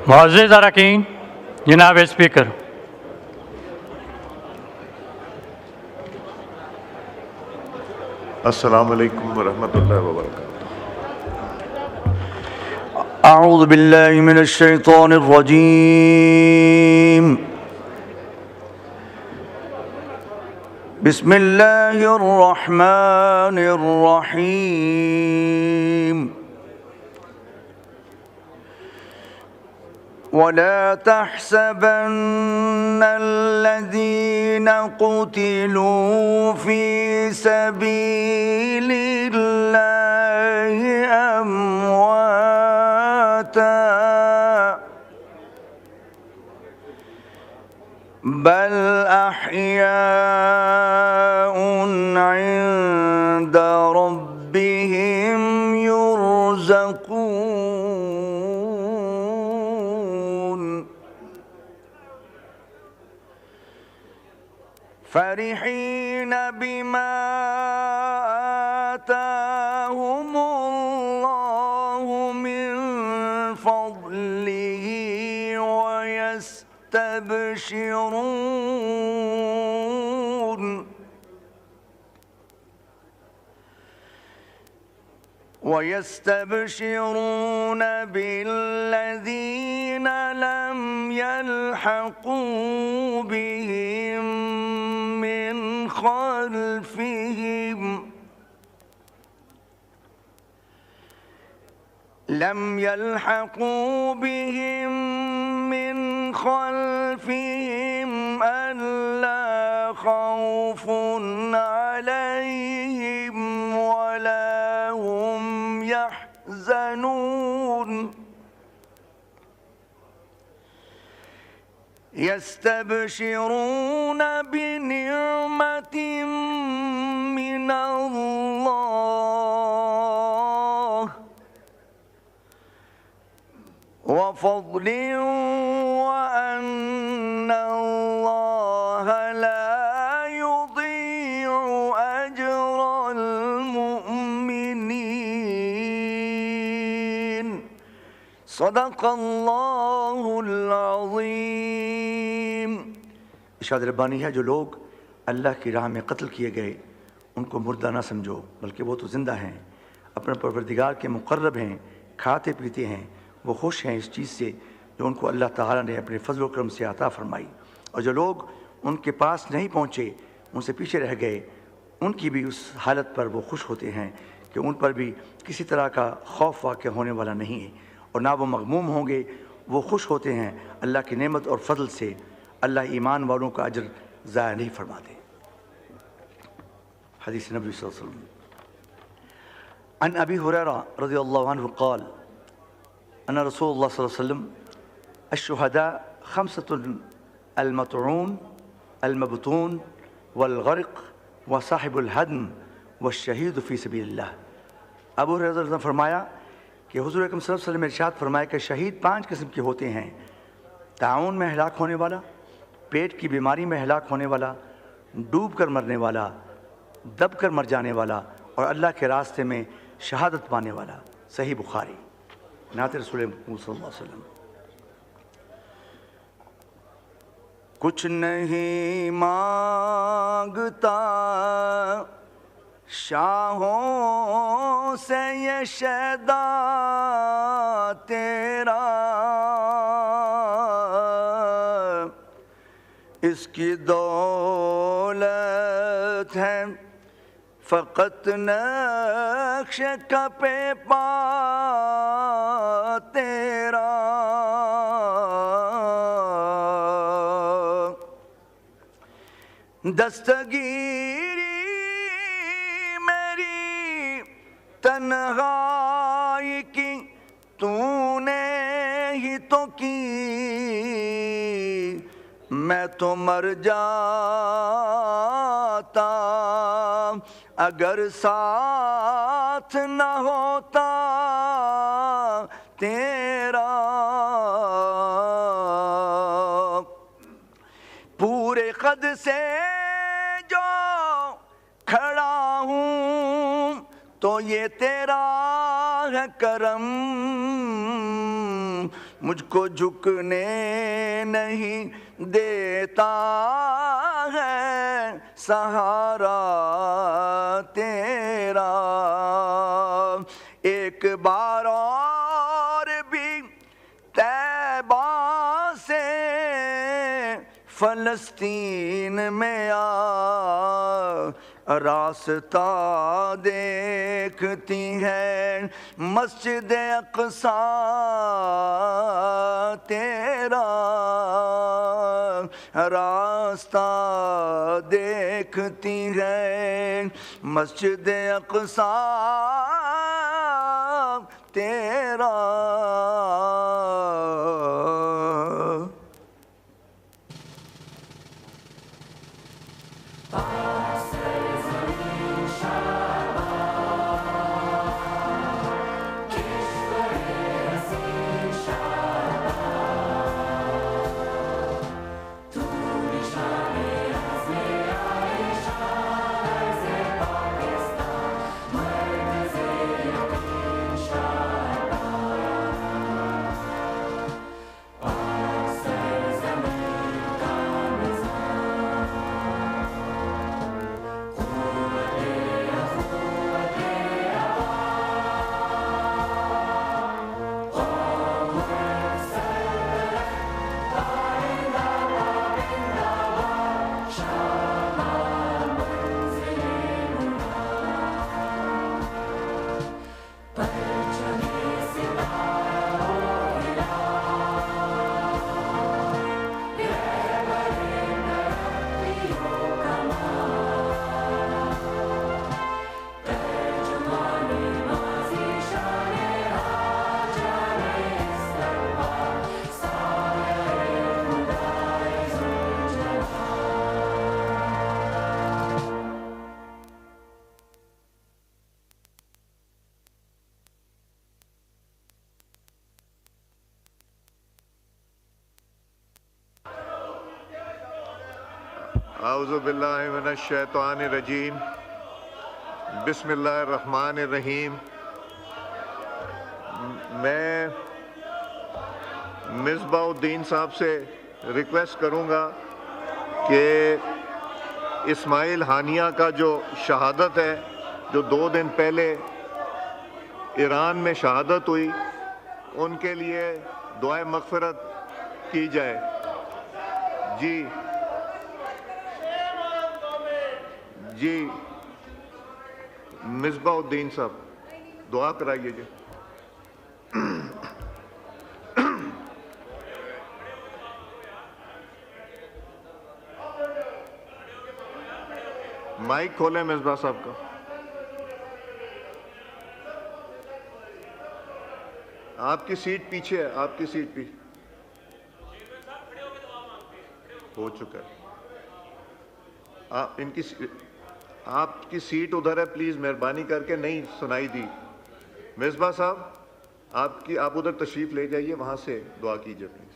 معزز اراکین، جناب اسپیکر، السلام علیکم ورحمۃ اللہ وبرکاتہ۔ اعوذ باللہ من الشیطان الرجیم، بسم اللہ الرحمن الرحیم، ولا تحسبن الذين قتلوا في سبيل الله أمواتا بل أحياء عند ربهم يرزقون فرحين بما آتاهم الله من فضله ويستبشرون بالذين لم يلحقوا بهم من خلفهم ألا خوف عليهم ولا هم يحزنون يستبشرون بنعمة من الله وفضل وأن الله لا يضيع أجر المؤمنين صدق اللہ العظیم۔ ارشاد ربانی ہے، جو لوگ اللہ کی راہ میں قتل کیے گئے ان کو مردہ نہ سمجھو، بلکہ وہ تو زندہ ہیں، اپنے پروردگار کے مقرب ہیں، کھاتے پیتے ہیں، وہ خوش ہیں اس چیز سے جو ان کو اللہ تعالیٰ نے اپنے فضل و کرم سے عطا فرمائی، اور جو لوگ ان کے پاس نہیں پہنچے، ان سے پیچھے رہ گئے، ان کی بھی اس حالت پر وہ خوش ہوتے ہیں کہ ان پر بھی کسی طرح کا خوف واقع ہونے والا نہیں ہے، اور نہ وہ مغموم ہوں گے، وہ خوش ہوتے ہیں اللہ کی نعمت اور فضل سے۔ اللہ ایمان والوں کا اجر ضائع نہیں فرماتے۔ حدیث نبی صلی اللہ علیہ وسلم، عن ابی ہریرہ رضی اللہ عنہ قال ان رسول اللہ صلی اللہ علیہ وسلم الشہداء خمسة المطعون المبتون والغرق وصاحب الہدم والشہید فی سبیل اللہ۔ ابو ہریرہ رضی اللہ عنہ نے فرمایا کہ حضور اکرم صلی اللہ علیہ وسلم نے ارشاد فرمایا کہ شہید 5 قسم کے ہوتے ہیں: طاعون میں ہلاک ہونے والا، پیٹ کی بیماری میں ہلاک ہونے والا، ڈوب کر مرنے والا، دب کر مر جانے والا، اور اللہ کے راستے میں شہادت پانے والا۔ صحیح بخاری۔ نعت رسول صلی اللہ علیہ وسلم۔ کچھ نہیں مانگتا شاہوں سے یہ شیدا تیرا، اس کی دولت ہے فقط نقش کپ پا تیرا، دستگیری میری تنہائی کی تو نے ہی تو کی، میں تو مر جاتا اگر ساتھ نہ ہوتا تیرا، پورے قد سے جو کھڑا ہوں تو یہ تیرا ہے کرم، مجھ کو جھکنے نہیں دیتا ہے سہارا تیرا۔ ایک بار اور بھی طیبہ سے فلسطین میں آ، راستہ دیکھتی ہے مسجد اقصیٰ تیرا، راستہ دیکھتی ہے مسجد اقصیٰ تیرا۔ اعوذ باللہ من الشیطان الرجیم، بسم اللہ الرحمن الرحیم۔ میں مصباح الدین صاحب سے ریکویسٹ کروں گا کہ اسماعیل ہانیہ کا جو شہادت ہے، جو 2 دن پہلے ایران میں شہادت ہوئی، ان کے لیے دعائے مغفرت کی جائے۔ جی مصباح الدین صاحب دعا کرائیے جی۔ مائک کھولیں مصباح صاحب کا۔ آپ کی سیٹ پیچھے ہے، آپ کی سیٹ پیچھے ہو چکا ہے۔ آپ کی سیٹ ادھر ہے، پلیز مہربانی کر کے، نہیں سنائی دی۔ مصباح صاحب آپ ادھر تشریف لے جائیے، وہاں سے دعا کیجیے پلیز۔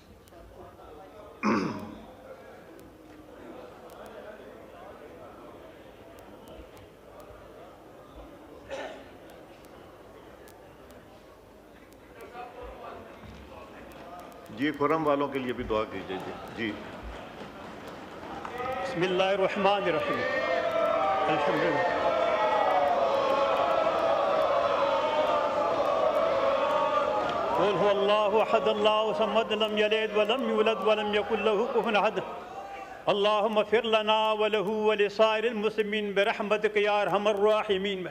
جی خرم والوں کے لیے بھی دعا کیجیے جی۔ بسم اللہ الرحمن الرحیم، الحمدللہ۔ قل هو الله احد الله الصمد لم يلد ولم يولد ولم يكن له كفوا احد اللهم اغفر لنا وله ولسائر المسلمين برحمتك يا ارحم الراحمين۔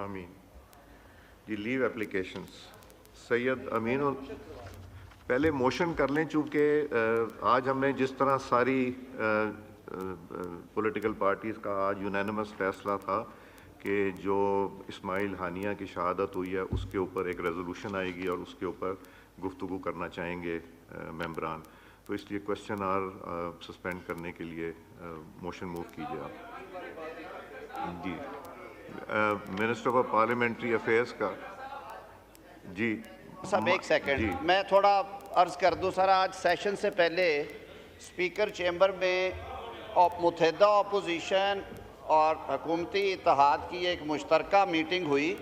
آمین۔ جی لیو اپلیکیشنز سید امین پہلے موشن کر لیں، چونکہ آج ہم نے جس طرح ساری پولیٹیکل پارٹیز کا آج یونینمس فیصلہ تھا کہ جو اسماعیل ہانیہ کی شہادت ہوئی ہے اس کے اوپر ایک ریزولوشن آئے گی اور اس کے اوپر گفتگو کرنا چاہیں گے ممبران، تو اس لیے کویسچن آر سسپینڈ کرنے کے لیے موشن موو کیجیے آپ۔ جی منسٹر آف پارلیمنٹری افیئرس کا جی صاحب ایک سیکنڈ جی میں تھوڑا عرض کر دوں سر، آج سیشن سے پہلے اسپیکر چیمبر میں متحدہ اپوزیشن اور حکومتی اتحاد کی ایک مشترکہ میٹنگ ہوئی،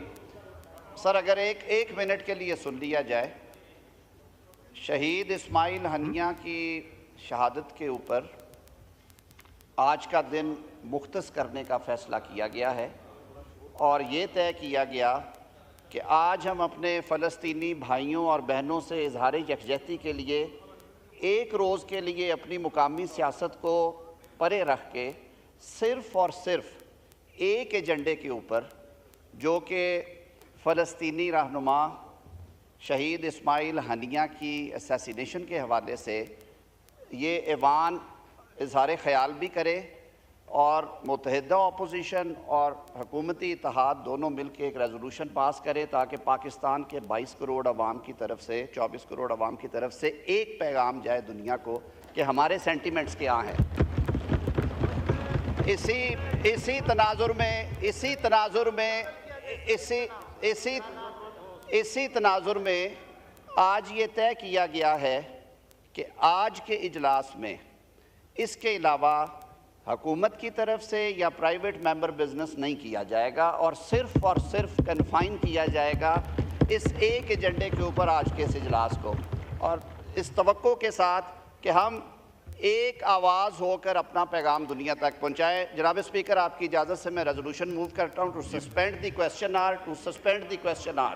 سر اگر ایک منٹ کے لیے سن لیا جائے. شہید اسماعیل ہنیہ کی شہادت کے اوپر آج کا دن مختص کرنے کا فیصلہ کیا گیا ہے اور یہ طے کیا گیا کہ آج ہم اپنے فلسطینی بھائیوں اور بہنوں سے اظہار یکجہتی کے لیے ایک روز کے لیے اپنی مقامی سیاست کو پرے رکھ کے صرف اور صرف ایک ایجنڈے کے اوپر جو کہ فلسطینی رہنما شہید اسماعیل ہنیہ کی اسیسینیشن کے حوالے سے یہ ایوان اظہار خیال بھی کرے اور متحدہ اپوزیشن اور حکومتی اتحاد دونوں مل کے ایک ریزولوشن پاس کرے تاکہ پاکستان کے 22 کروڑ عوام کی طرف سے 24 کروڑ عوام کی طرف سے ایک پیغام جائے دنیا کو کہ ہمارے سینٹیمنٹس کیا ہیں. اسی تناظر میں آج یہ طے کیا گیا ہے کہ آج کے اجلاس میں اس کے علاوہ حکومت کی طرف سے یا پرائیویٹ ممبر بزنس نہیں کیا جائے گا اور صرف کنفائن کیا جائے گا اس ایک ایجنڈے کے اوپر آج کے اس اجلاس کو, اور اس توقع کے ساتھ کہ ہم ایک آواز ہو کر اپنا پیغام دنیا تک پہنچائیں. جناب اسپیکر, آپ کی اجازت سے میں ریزولوشن موو کرتا ہوں to suspend the question hour.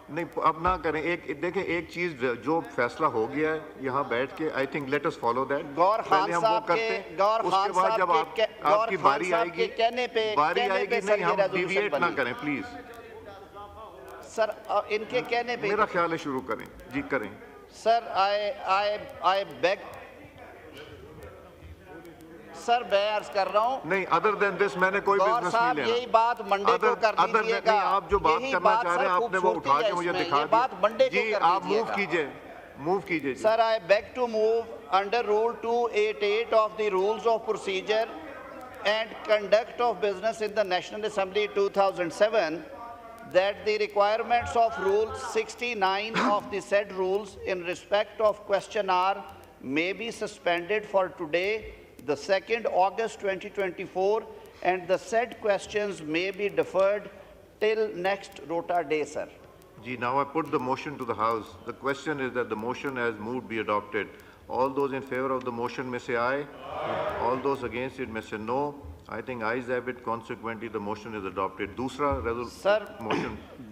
نہیں, اب نہ کریں. دیکھیں ایک چیز جو فیصلہ ہو گیا ہے یہاں بیٹھ کے, I think let us follow that. گور خان صاحب آپ کی باری آئے گی نہیں, ہم ڈیویٹ نہ کریں پلیز. سر ان کے کہنے پہ میرا خیال ہے شروع کریں. جی کریں سر. آئی بیگ سر میں عرض کر رہا ہوں نہیں, ادر دین دس میں نے کوئی بزنس نہیں لینا. یہی بات منڈے کو کر دیجیے گا. آپ جو بات کرنا چاہ رہے ہیں آپ نے وہ اٹھا کے مجھے دکھا دیا. جی آپ موو کیجئے. سر I beg to move under Rule 288 of the Rules of Procedure and Conduct of Business in the National Assembly 2007 that the requirements of Rule 69 of the said rules in respect of question hour may be suspended for today, the 2nd August 2024, and the said questions may be deferred till next rota day, sir. Ji, now I put the motion to the House. The question is that the motion as moved be adopted. All those in favor of the motion may say aye. All those against it may say no. I think ayes have it. Consequently, the motion is adopted. Dusra motion.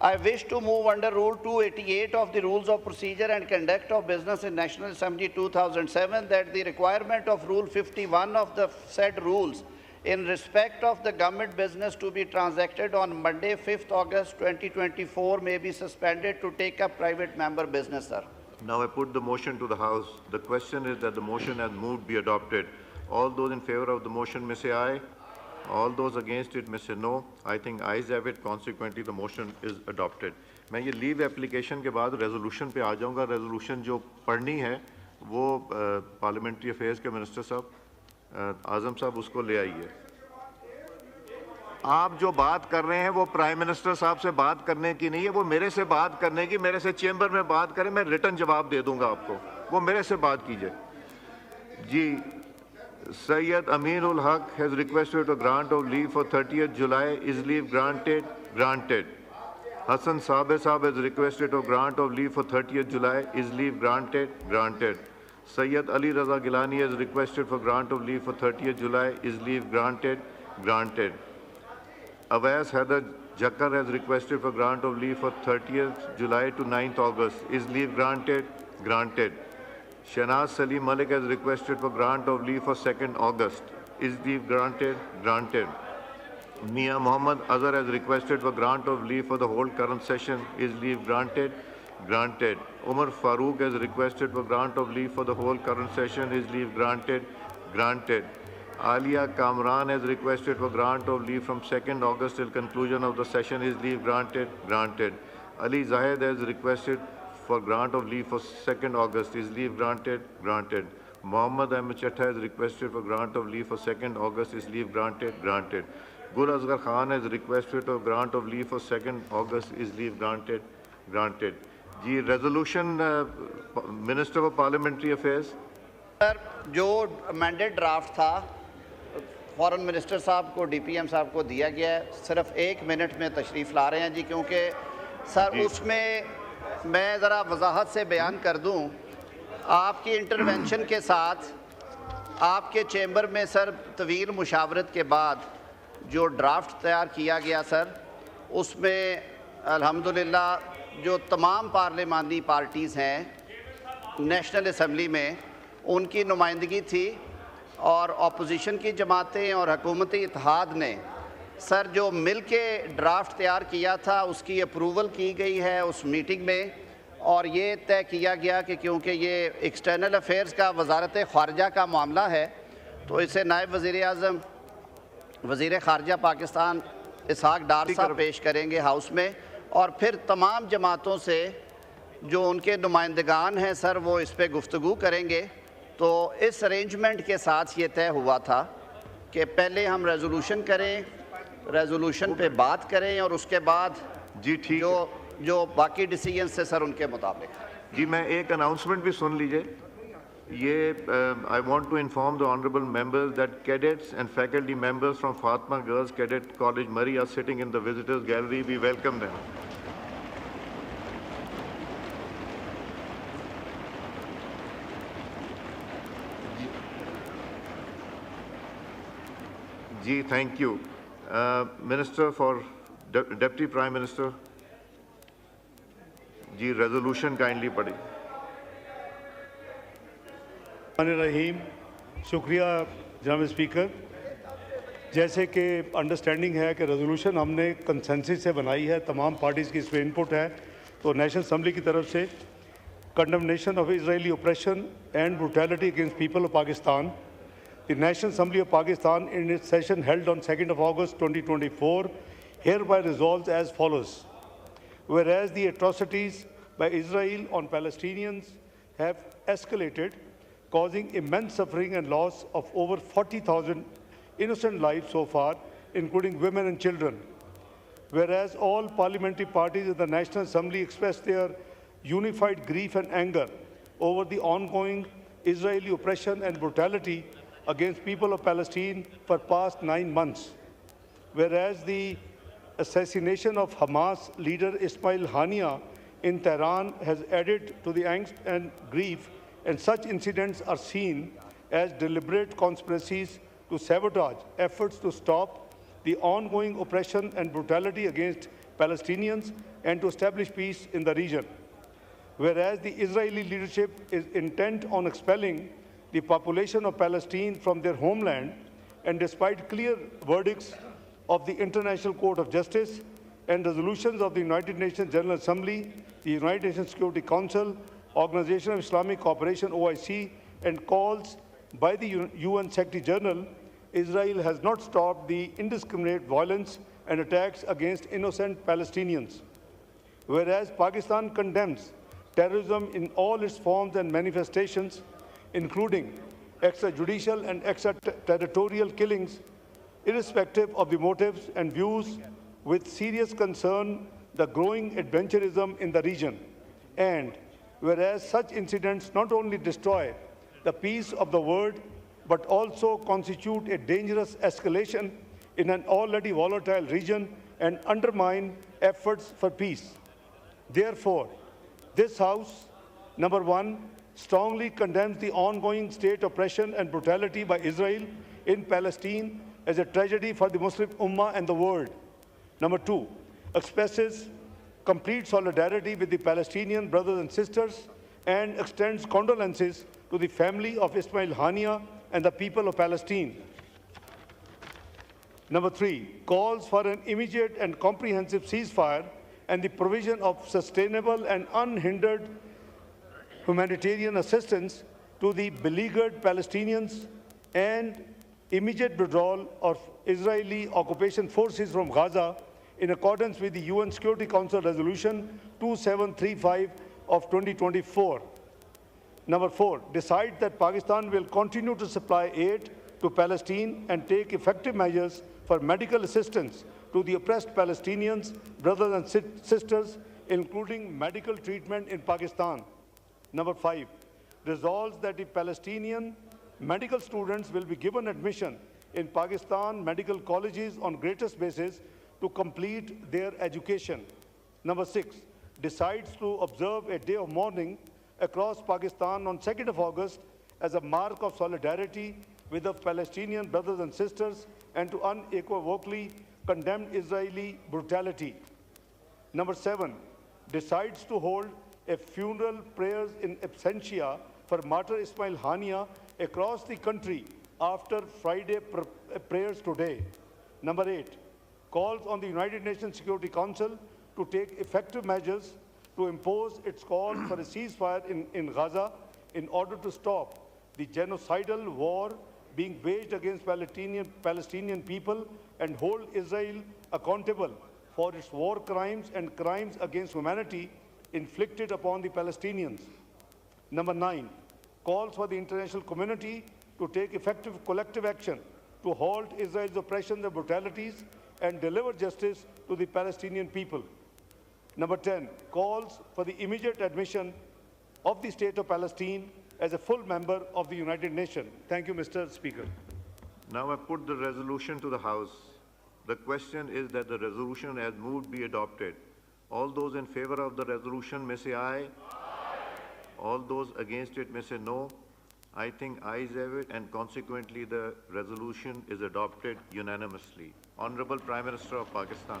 I wish to move under Rule 288 of the Rules of Procedure and Conduct of Business in National Assembly 2007 that the requirement of Rule 51 of the said rules in respect of the government business to be transacted on Monday, 5th August 2024 may be suspended to take up private member business, sir. Now I put the motion to the House. The question is that the motion as moved be adopted. All those in favor of the motion may say aye. All those against it may say no. I think ayes have it. Consequently, the motion is adopted. میں یہ لیو application کے بعد resolution پہ آ جاؤں گا. Resolution جو پڑھنی ہے وہ پارلیمنٹری افیئرز کے منسٹر صاحب اعظم صاحب اس کو لے آئیے. آپ جو بات کر رہے ہیں وہ پرائم منسٹر صاحب سے بات کرنے کی نہیں ہے, وہ میرے سے بات کرنے کی. میرے سے چیمبر میں بات کریں, میں ریٹن جواب دے دوں گا آپ کو. وہ میرے سے بات کیجئے. جی, Sayyid Amin ul Haq has requested a grant of leave for 30th July. Is leave granted? Granted. Hassan Sabeh Saab has requested a grant of leave for 30th July. Is leave granted? Granted. Sayyid Ali Raza Gilani has requested for grant of leave for 30th July. Is leave granted? Granted. Awais Haider Jakkar has requested for grant of leave for 30th July to 9th August. Is leave granted? Granted. Shahnaz Salim Malik has requested for grant of leave for 2nd August. Is leave granted? Granted. Mia Muhammad Azhar has requested for grant of leave for the whole current session. Is leave granted? Granted. Umar Farooq has requested for grant of leave for the whole current session. Is leave granted? Granted. Alia Kamran has requested for grant of leave from 2nd August till conclusion of the session. Is leave granted? Granted. Ali Zahid has requested for grant of leave for 2nd August. Is leave granted? Granted. Muhammad Ahmed Chattha has requested for grant of leave for 2nd August. Is leave granted? Granted. Gul Asghar Khan has requested for grant of leave for 2nd August. Is leave granted? Granted. Ji, resolution, Minister of Parliamentary Affairs. Sir, جو amended draft تھا فورن minister صاحب کو D P M صاحب کو دیا گیا ہے، صرف 1 منٹ میں تشریف لا رہے ہیں جی، کیونکہ سر اس میں میں ذرا وضاحت سے بیان کر دوں. آپ کی انٹرونشن کے ساتھ آپ کے چیمبر میں سر طویل مشاورت کے بعد جو ڈرافٹ تیار کیا گیا سر، اس میں الحمدللہ جو تمام پارلیمانی پارٹیز ہیں نیشنل اسمبلی میں ان کی نمائندگی تھی، اور اپوزیشن کی جماعتیں اور حکومتی اتحاد نے سر جو مل کے ڈرافٹ تیار کیا تھا اس کی اپروول کی گئی ہے اس میٹنگ میں. اور یہ طے کیا گیا کہ کیونکہ یہ ایکسٹرنل افیئرز کا وزارت خارجہ کا معاملہ ہے تو اسے نائب وزیر اعظم وزیر خارجہ پاکستان اسحاق ڈار صاحب پیش کریں گے ہاؤس میں، اور پھر تمام جماعتوں سے جو ان کے نمائندگان ہیں سر وہ اس پہ گفتگو کریں گے. تو اس ارینجمنٹ کے ساتھ یہ طے ہوا تھا کہ پہلے ہم ریزولوشن کریں، ریزولوشن پہ بات کریں، اور اس کے بعد جی ٹھیک جو باقی ڈیسیجنز سے سر ان کے مطابق. جی میں ایک اناؤنسمنٹ بھی سن لیجئے. یہ I want to inform the honorable members that cadets and faculty members from Fatima Girls Cadet College Murray are sitting in the visitors gallery. We welcome them. جی thank you. Minister for Deputy Prime Minister. جی resolution kindly پڑھی. رحیم شکریہ جناب speaker. جیسے کہ understanding ہے کہ resolution ہم نے کنسنسس سے بنائی ہے، تمام پارٹیز کی اس پہ انپٹ ہے، تو نیشنل اسمبلی کی طرف سے condemnation of Israeli operation and brutality against people of Pakistan. The National Assembly of Pakistan in its session held on 2nd of August 2024 hereby resolves as follows. Whereas the atrocities by Israel on Palestinians have escalated, causing immense suffering and loss of over 40,000 innocent lives so far, including women and children. Whereas all parliamentary parties in the National Assembly express their unified grief and anger over the ongoing Israeli oppression and brutality against people of Palestine for past 9 months. Whereas the assassination of Hamas leader Ismail Haniyeh in Tehran has added to the angst and grief, and such incidents are seen as deliberate conspiracies to sabotage efforts to stop the ongoing oppression and brutality against Palestinians and to establish peace in the region. Whereas the Israeli leadership is intent on expelling the population of Palestine from their homeland, and despite clear verdicts of the International Court of Justice and resolutions of the United Nations General Assembly, the United Nations Security Council, Organization of Islamic Cooperation, OIC, and calls by the UN Secretary General, Israel has not stopped the indiscriminate violence and attacks against innocent Palestinians. Whereas Pakistan condemns terrorism in all its forms and manifestations, including extrajudicial and extraterritorial killings, irrespective of the motives and views, with serious concern the growing adventurism in the region. And whereas such incidents not only destroy the peace of the world, but also constitute a dangerous escalation in an already volatile region and undermine efforts for peace. Therefore, this House, number one, strongly condemns the ongoing state oppression and brutality by Israel in Palestine as a tragedy for the Muslim Ummah and the world. Number two, expresses complete solidarity with the Palestinian brothers and sisters and extends condolences to the family of Ismail Haniyeh and the people of Palestine. Number three, calls for an immediate and comprehensive ceasefire and the provision of sustainable and unhindered humanitarian assistance to the beleaguered Palestinians and immediate withdrawal of Israeli occupation forces from Gaza in accordance with the UN Security Council Resolution 2735 of 2024. Number four, decide that Pakistan will continue to supply aid to Palestine and take effective measures for medical assistance to the oppressed Palestinians, brothers and sisters, including medical treatment in Pakistan. Number five, resolves that the Palestinian medical students will be given admission in Pakistan medical colleges on greatest basis to complete their education. Number 6, decides to observe a day of mourning across Pakistan on 2nd of August as a mark of solidarity with the Palestinian brothers and sisters and to unequivocally condemn Israeli brutality. Number 7, decides to hold a funeral prayers in absentia for martyr Ismail Hania across the country after Friday prayers today. Number 8, calls on the United Nations Security Council to take effective measures to impose its call for a ceasefire in Gaza in order to stop the genocidal war being waged against Palestinian people and hold Israel accountable for its war crimes and crimes against humanity inflicted upon the Palestinians. Number 9, calls for the international community to take effective collective action to halt Israel's oppression and brutalities and deliver justice to the Palestinian people. Number 10, calls for the immediate admission of the State of Palestine as a full member of the United Nations. Thank you, Mr. Speaker. Now I put the resolution to the House. The question is that the resolution as moved be adopted. All those in favor of the resolution may say aye. All those against it may say no. I think ayes have it, and consequently the resolution is adopted unanimously. Honorable Prime Minister of Pakistan.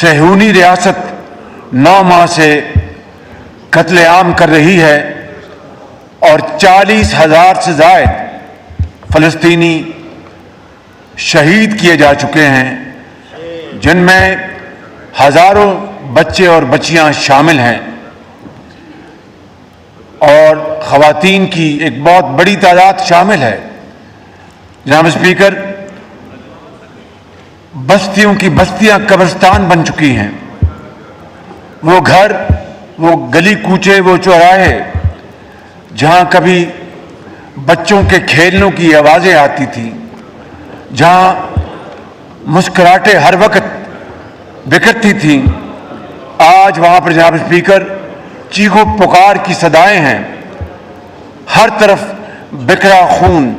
صہیونی ریاست 9 ماہ سے قتل عام کر رہی ہے اور 40,000 سے زائد فلسطینی شہید کیے جا چکے ہیں، جن میں ہزاروں بچے اور بچیاں شامل ہیں اور خواتین کی ایک بہت بڑی تعداد شامل ہے۔ جناب اسپیکر، بستیوں کی بستیاں قبرستان بن چکی ہیں۔ وہ گھر، وہ گلی کوچے، وہ چوراہے جہاں کبھی بچوں کے کھیلنے کی آوازیں آتی تھیں، جہاں مسکراہٹیں ہر وقت بکھرتی تھیں، آج وہاں پر جناب اسپیکر چیخ و پکار کی صدائیں ہیں۔ ہر طرف بکھرا خون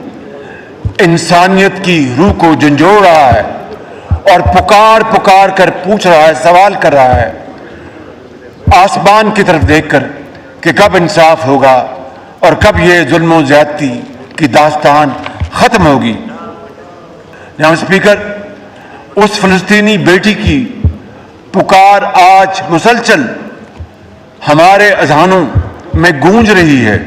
انسانیت کی روح کو جھنجھوڑ رہا ہے اور پکار پکار کر پوچھ رہا ہے، سوال کر رہا ہے آسمان کی طرف دیکھ کر کہ کب انصاف ہوگا اور کب یہ ظلم و زیادتی کی داستان ختم ہوگی۔ جناب اسپیکر، اس فلسطینی بیٹی کی پکار آج مسلسل ہمارے اذہانوں میں گونج رہی ہے،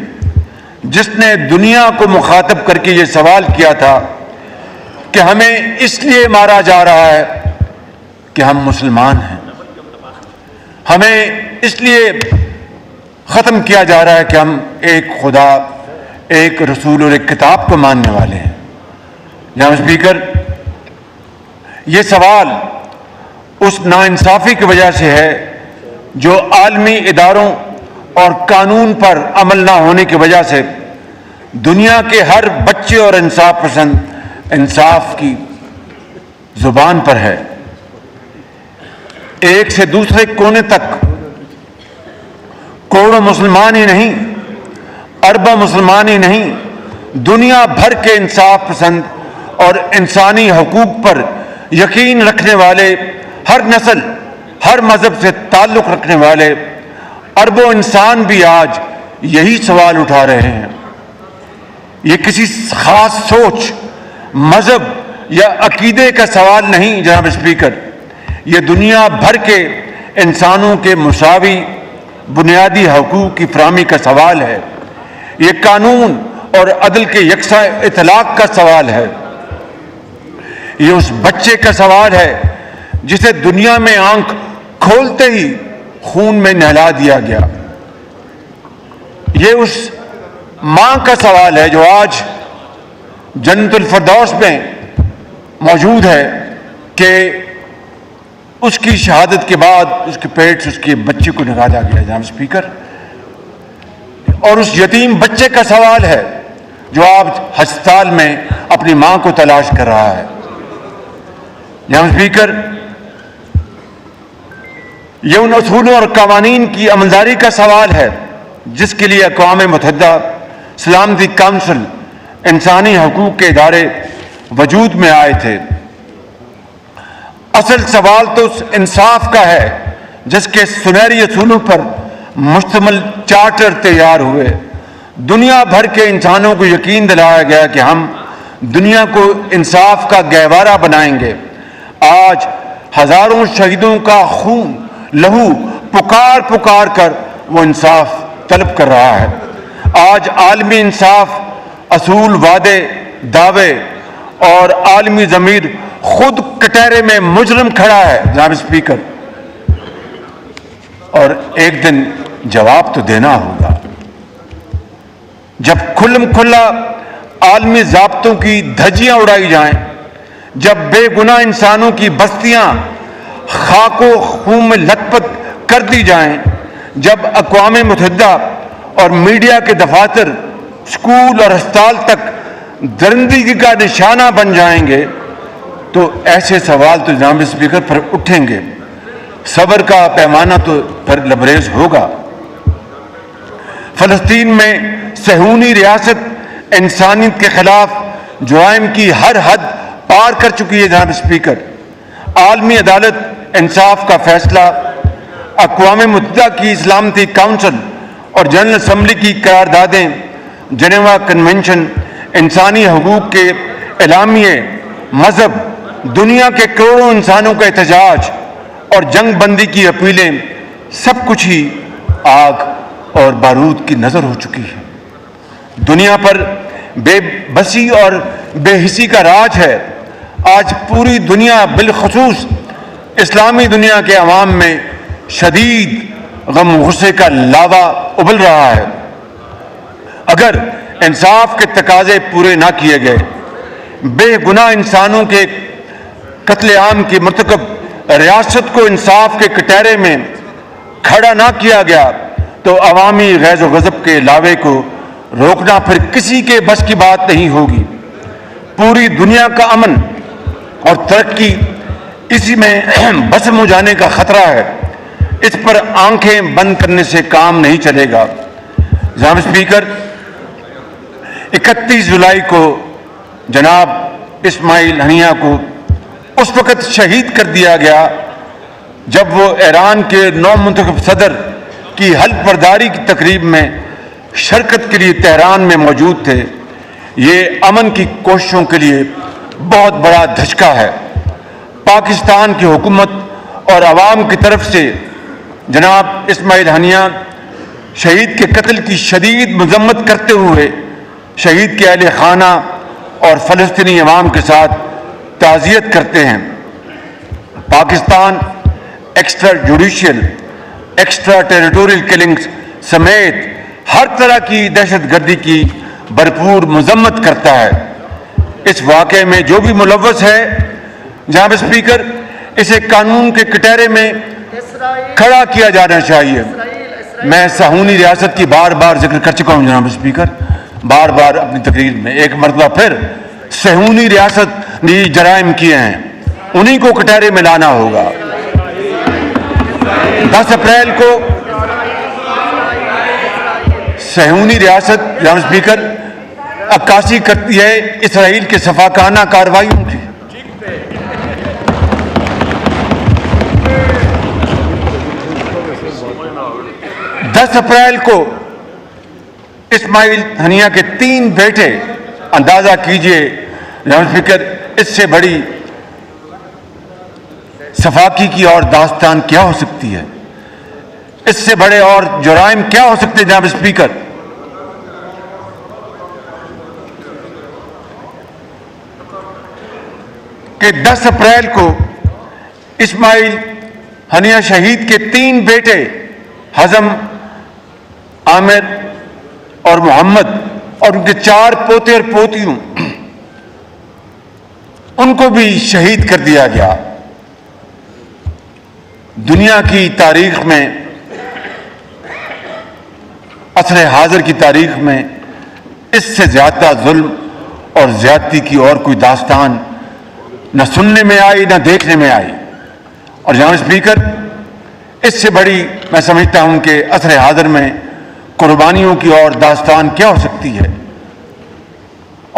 جس نے دنیا کو مخاطب کر کے یہ سوال کیا تھا کہ ہمیں اس لیے مارا جا رہا ہے کہ ہم مسلمان ہیں، ہمیں اس لیے ختم کیا جا رہا ہے کہ ہم ایک خدا، ایک رسول اور ایک کتاب کو ماننے والے ہیں۔ جناب اسپیکر، یہ سوال اس ناانصافی کی وجہ سے ہے جو عالمی اداروں اور قانون پر عمل نہ ہونے کی وجہ سے دنیا کے ہر بچے اور انصاف پسند انصاف کی زبان پر ہے۔ ایک سے دوسرے کونے تک کروڑوں مسلمان ہی نہیں، اربوں مسلمان ہی نہیں، دنیا بھر کے انصاف پسند اور انسانی حقوق پر یقین رکھنے والے، ہر نسل، ہر مذہب سے تعلق رکھنے والے اربوں انسان بھی آج یہی سوال اٹھا رہے ہیں۔ یہ کسی خاص سوچ، مذہب یا عقیدے کا سوال نہیں جناب اسپیکر، یہ دنیا بھر کے انسانوں کے مساوی بنیادی حقوق کی فراہمی کا سوال ہے۔ یہ قانون اور عدل کے یکساں اطلاق کا سوال ہے۔ یہ اس بچے کا سوال ہے جسے دنیا میں آنکھ کھولتے ہی خون میں نہلا دیا گیا۔ یہ اس ماں کا سوال ہے جو آج جنت الفردوس میں موجود ہے کہ اس کی شہادت کے بعد اس کے پیٹ سے اس کے بچے کو نکالا گیا جناب اسپیکر۔ اور اس یتیم بچے کا سوال ہے جو آج ہسپتال میں اپنی ماں کو تلاش کر رہا ہے۔ جناب اسپیکر، یہ ان اصولوں اور قوانین کی عملداری کا سوال ہے جس کے لیے اقوام متحدہ سلامتی کونسل، انسانی حقوق کے ادارے وجود میں آئے تھے۔ اصل سوال تو اس انصاف کا ہے جس کے سنہری اصولوں پر مشتمل چارٹر تیار ہوئے۔ دنیا بھر کے انسانوں کو یقین دلایا گیا کہ ہم دنیا کو انصاف کا گہوارہ بنائیں گے۔ آج ہزاروں شہیدوں کا خون، لہو پکار پکار کر وہ انصاف طلب کر رہا ہے۔ آج عالمی انصاف، اصول، وعدے، دعوے اور عالمی ضمیر خود کٹہرے میں مجرم کھڑا ہے جناب اسپیکر، اور ایک دن جواب تو دینا ہوگا۔ جب کھلم کھلا عالمی ضابطوں کی دھجیاں اڑائی جائیں، جب بے گناہ انسانوں کی بستیاں خاک و خون میں لت پت کر دی جائیں، جب اقوام متحدہ اور میڈیا کے دفاتر اسکول اور ہسپتال تک درندگی کا نشانہ بن جائیں گے تو ایسے سوال تو جناب اسپیکر پر اٹھیں گے۔ صبر کا پیمانہ تو پھر لبریز ہوگا۔ فلسطین میں صہیونی ریاست انسانیت کے خلاف جرائم کی ہر حد پار کر چکی ہے جناب اسپیکر۔ عالمی عدالت انصاف کا فیصلہ، اقوام متحدہ کی سلامتی کونسل اور جنرل اسمبلی کی قراردادیں، جنیوا کنونشن، انسانی حقوق کے اعلامیے، مذہب، دنیا کے کروڑوں انسانوں کا احتجاج اور جنگ بندی کی اپیلیں سب کچھ ہی آگ اور بارود کی نظر ہو چکی ہے۔ دنیا پر بے بسی اور بے حسی کا راج ہے۔ آج پوری دنیا بالخصوص اسلامی دنیا کے عوام میں شدید غم و غصے کا لاوا ابل رہا ہے۔ اگر انصاف کے تقاضے پورے نہ کیے گئے، بے گناہ انسانوں کے قتل عام کی مرتکب ریاست کو انصاف کے کٹہرے میں کھڑا نہ کیا گیا تو عوامی غیظ و غضب کے لاوے کو روکنا پھر کسی کے بس کی بات نہیں ہوگی۔ پوری دنیا کا امن اور ترقی اسی میں بسم ہو جانے کا خطرہ ہے۔ اس پر آنکھیں بند کرنے سے کام نہیں چلے گا۔ جناب اسپیکر، 31 جولائی کو جناب اسماعیل ہنیہ کو اس وقت شہید کر دیا گیا جب وہ ایران کے نو منتخب صدر کی حلف برداری کی تقریب میں شرکت کے لیے تہران میں موجود تھے۔ یہ امن کی کوششوں کے لیے بہت بڑا دھچکا ہے۔ پاکستان کی حکومت اور عوام کی طرف سے جناب اسماعیل ہنیہ شہید کے قتل کی شدید مذمت کرتے ہوئے شہید کے اہل خانہ اور فلسطینی عوام کے ساتھ تعزیت کرتے ہیں۔ Pakistan extra judicial, extra territorial killings سمیت ہر طرح کی دہشت گردی کی بھرپور مذمت کرتا ہے۔ اس واقعے میں جو بھی ملوث ہے جناب اسپیکر، اسے قانون کے کٹہرے میں کھڑا کیا جانا چاہیے۔ میں صہیونی ریاست کی بار بار ذکر کر چکا ہوں جناب اسپیکر، بار بار اپنی تقریر میں، ایک مرتبہ پھر صہیونی ریاست نے جرائم کیے ہیں، انہی کو کٹہرے میں لانا ہوگا۔ 10 اپریل کو صہیونی ریاست جناب اسپیکر عکاسی کرتی ہے اسرائیل کے سفاکانہ کارروائیوں کی۔ 10 اپریل کو اسماعیل ہنیہ کے 3 بیٹے، اندازہ کیجئے جناب اسپیکر اس سے بڑی صفاقی کی اور داستان کیا ہو سکتی ہے؟ اس سے بڑے اور جرائم کیا ہو سکتے ہیں جناب اسپیکر؟ کہ 10 اپریل کو اسماعیل ہنیہ شہید کے 3 بیٹے حزم، عامر اور محمد اور ان کے 4 پوتے اور پوتیوں، ان کو بھی شہید کر دیا گیا۔ دنیا کی تاریخ میں، عصر حاضر کی تاریخ میں اس سے زیادہ ظلم اور زیادتی کی اور کوئی داستان نہ سننے میں آئی نہ دیکھنے میں آئی۔ اور جناب اسپیکر، اس سے بڑی میں سمجھتا ہوں کہ عصر حاضر میں قربانیوں کی اور داستان کیا ہو سکتی ہے،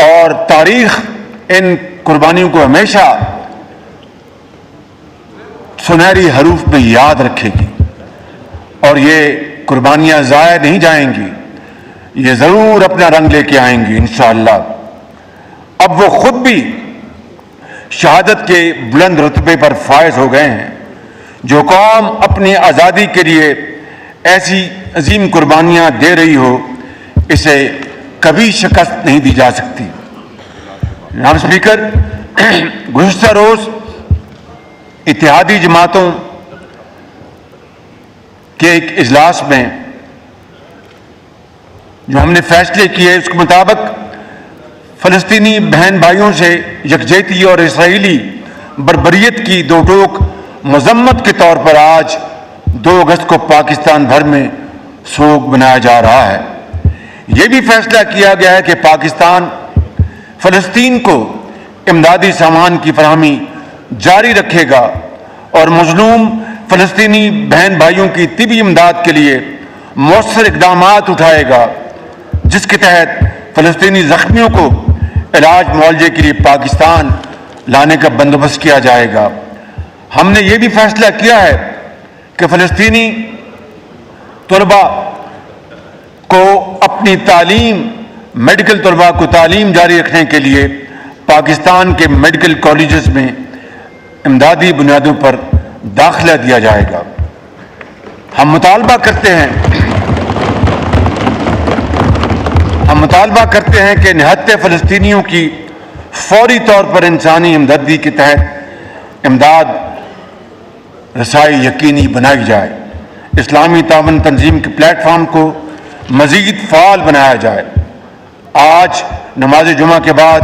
اور تاریخ ان قربانیوں کو ہمیشہ سنہری حروف میں یاد رکھے گی، اور یہ قربانیاں ضائع نہیں جائیں گی، یہ ضرور اپنا رنگ لے کے آئیں گی انشاءاللہ۔ اب وہ خود بھی شہادت کے بلند رتبے پر فائز ہو گئے ہیں۔ جو قوم اپنی آزادی کے لیے ایسی عظیم قربانیاں دے رہی ہو، اسے کبھی شکست نہیں دی جا سکتی۔ جناب اسپیکر، گزشتہ روز اتحادی جماعتوں کے ایک اجلاس میں جو ہم نے فیصلے کیے اس کے مطابق فلسطینی بہن بھائیوں سے یکجہتی اور اسرائیلی بربریت کی دو ٹوک مذمت کے طور پر آج 2 اگست کو پاکستان بھر میں سوگ منایا جا رہا ہے۔ یہ بھی فیصلہ کیا گیا ہے کہ پاکستان فلسطین کو امدادی سامان کی فراہمی جاری رکھے گا اور مظلوم فلسطینی بہن بھائیوں کی طبی امداد کے لیے مؤثر اقدامات اٹھائے گا، جس کے تحت فلسطینی زخمیوں کو علاج معالجے کے لیے پاکستان لانے کا بندوبست کیا جائے گا۔ ہم نے یہ بھی فیصلہ کیا ہے کہ فلسطینی طلباء کو اپنی تعلیم، میڈیکل طلباء کو تعلیم جاری رکھنے کے لیے پاکستان کے میڈیکل کالجز میں امدادی بنیادوں پر داخلہ دیا جائے گا۔ ہم مطالبہ کرتے ہیں کہ نہتے فلسطینیوں کی فوری طور پر انسانی ہمدردی کے تحت امداد رسائی یقینی بنائی جائے۔ اسلامی تعاون تنظیم کے پلیٹ فارم کو مزید فعال بنایا جائے۔ آج نماز جمعہ کے بعد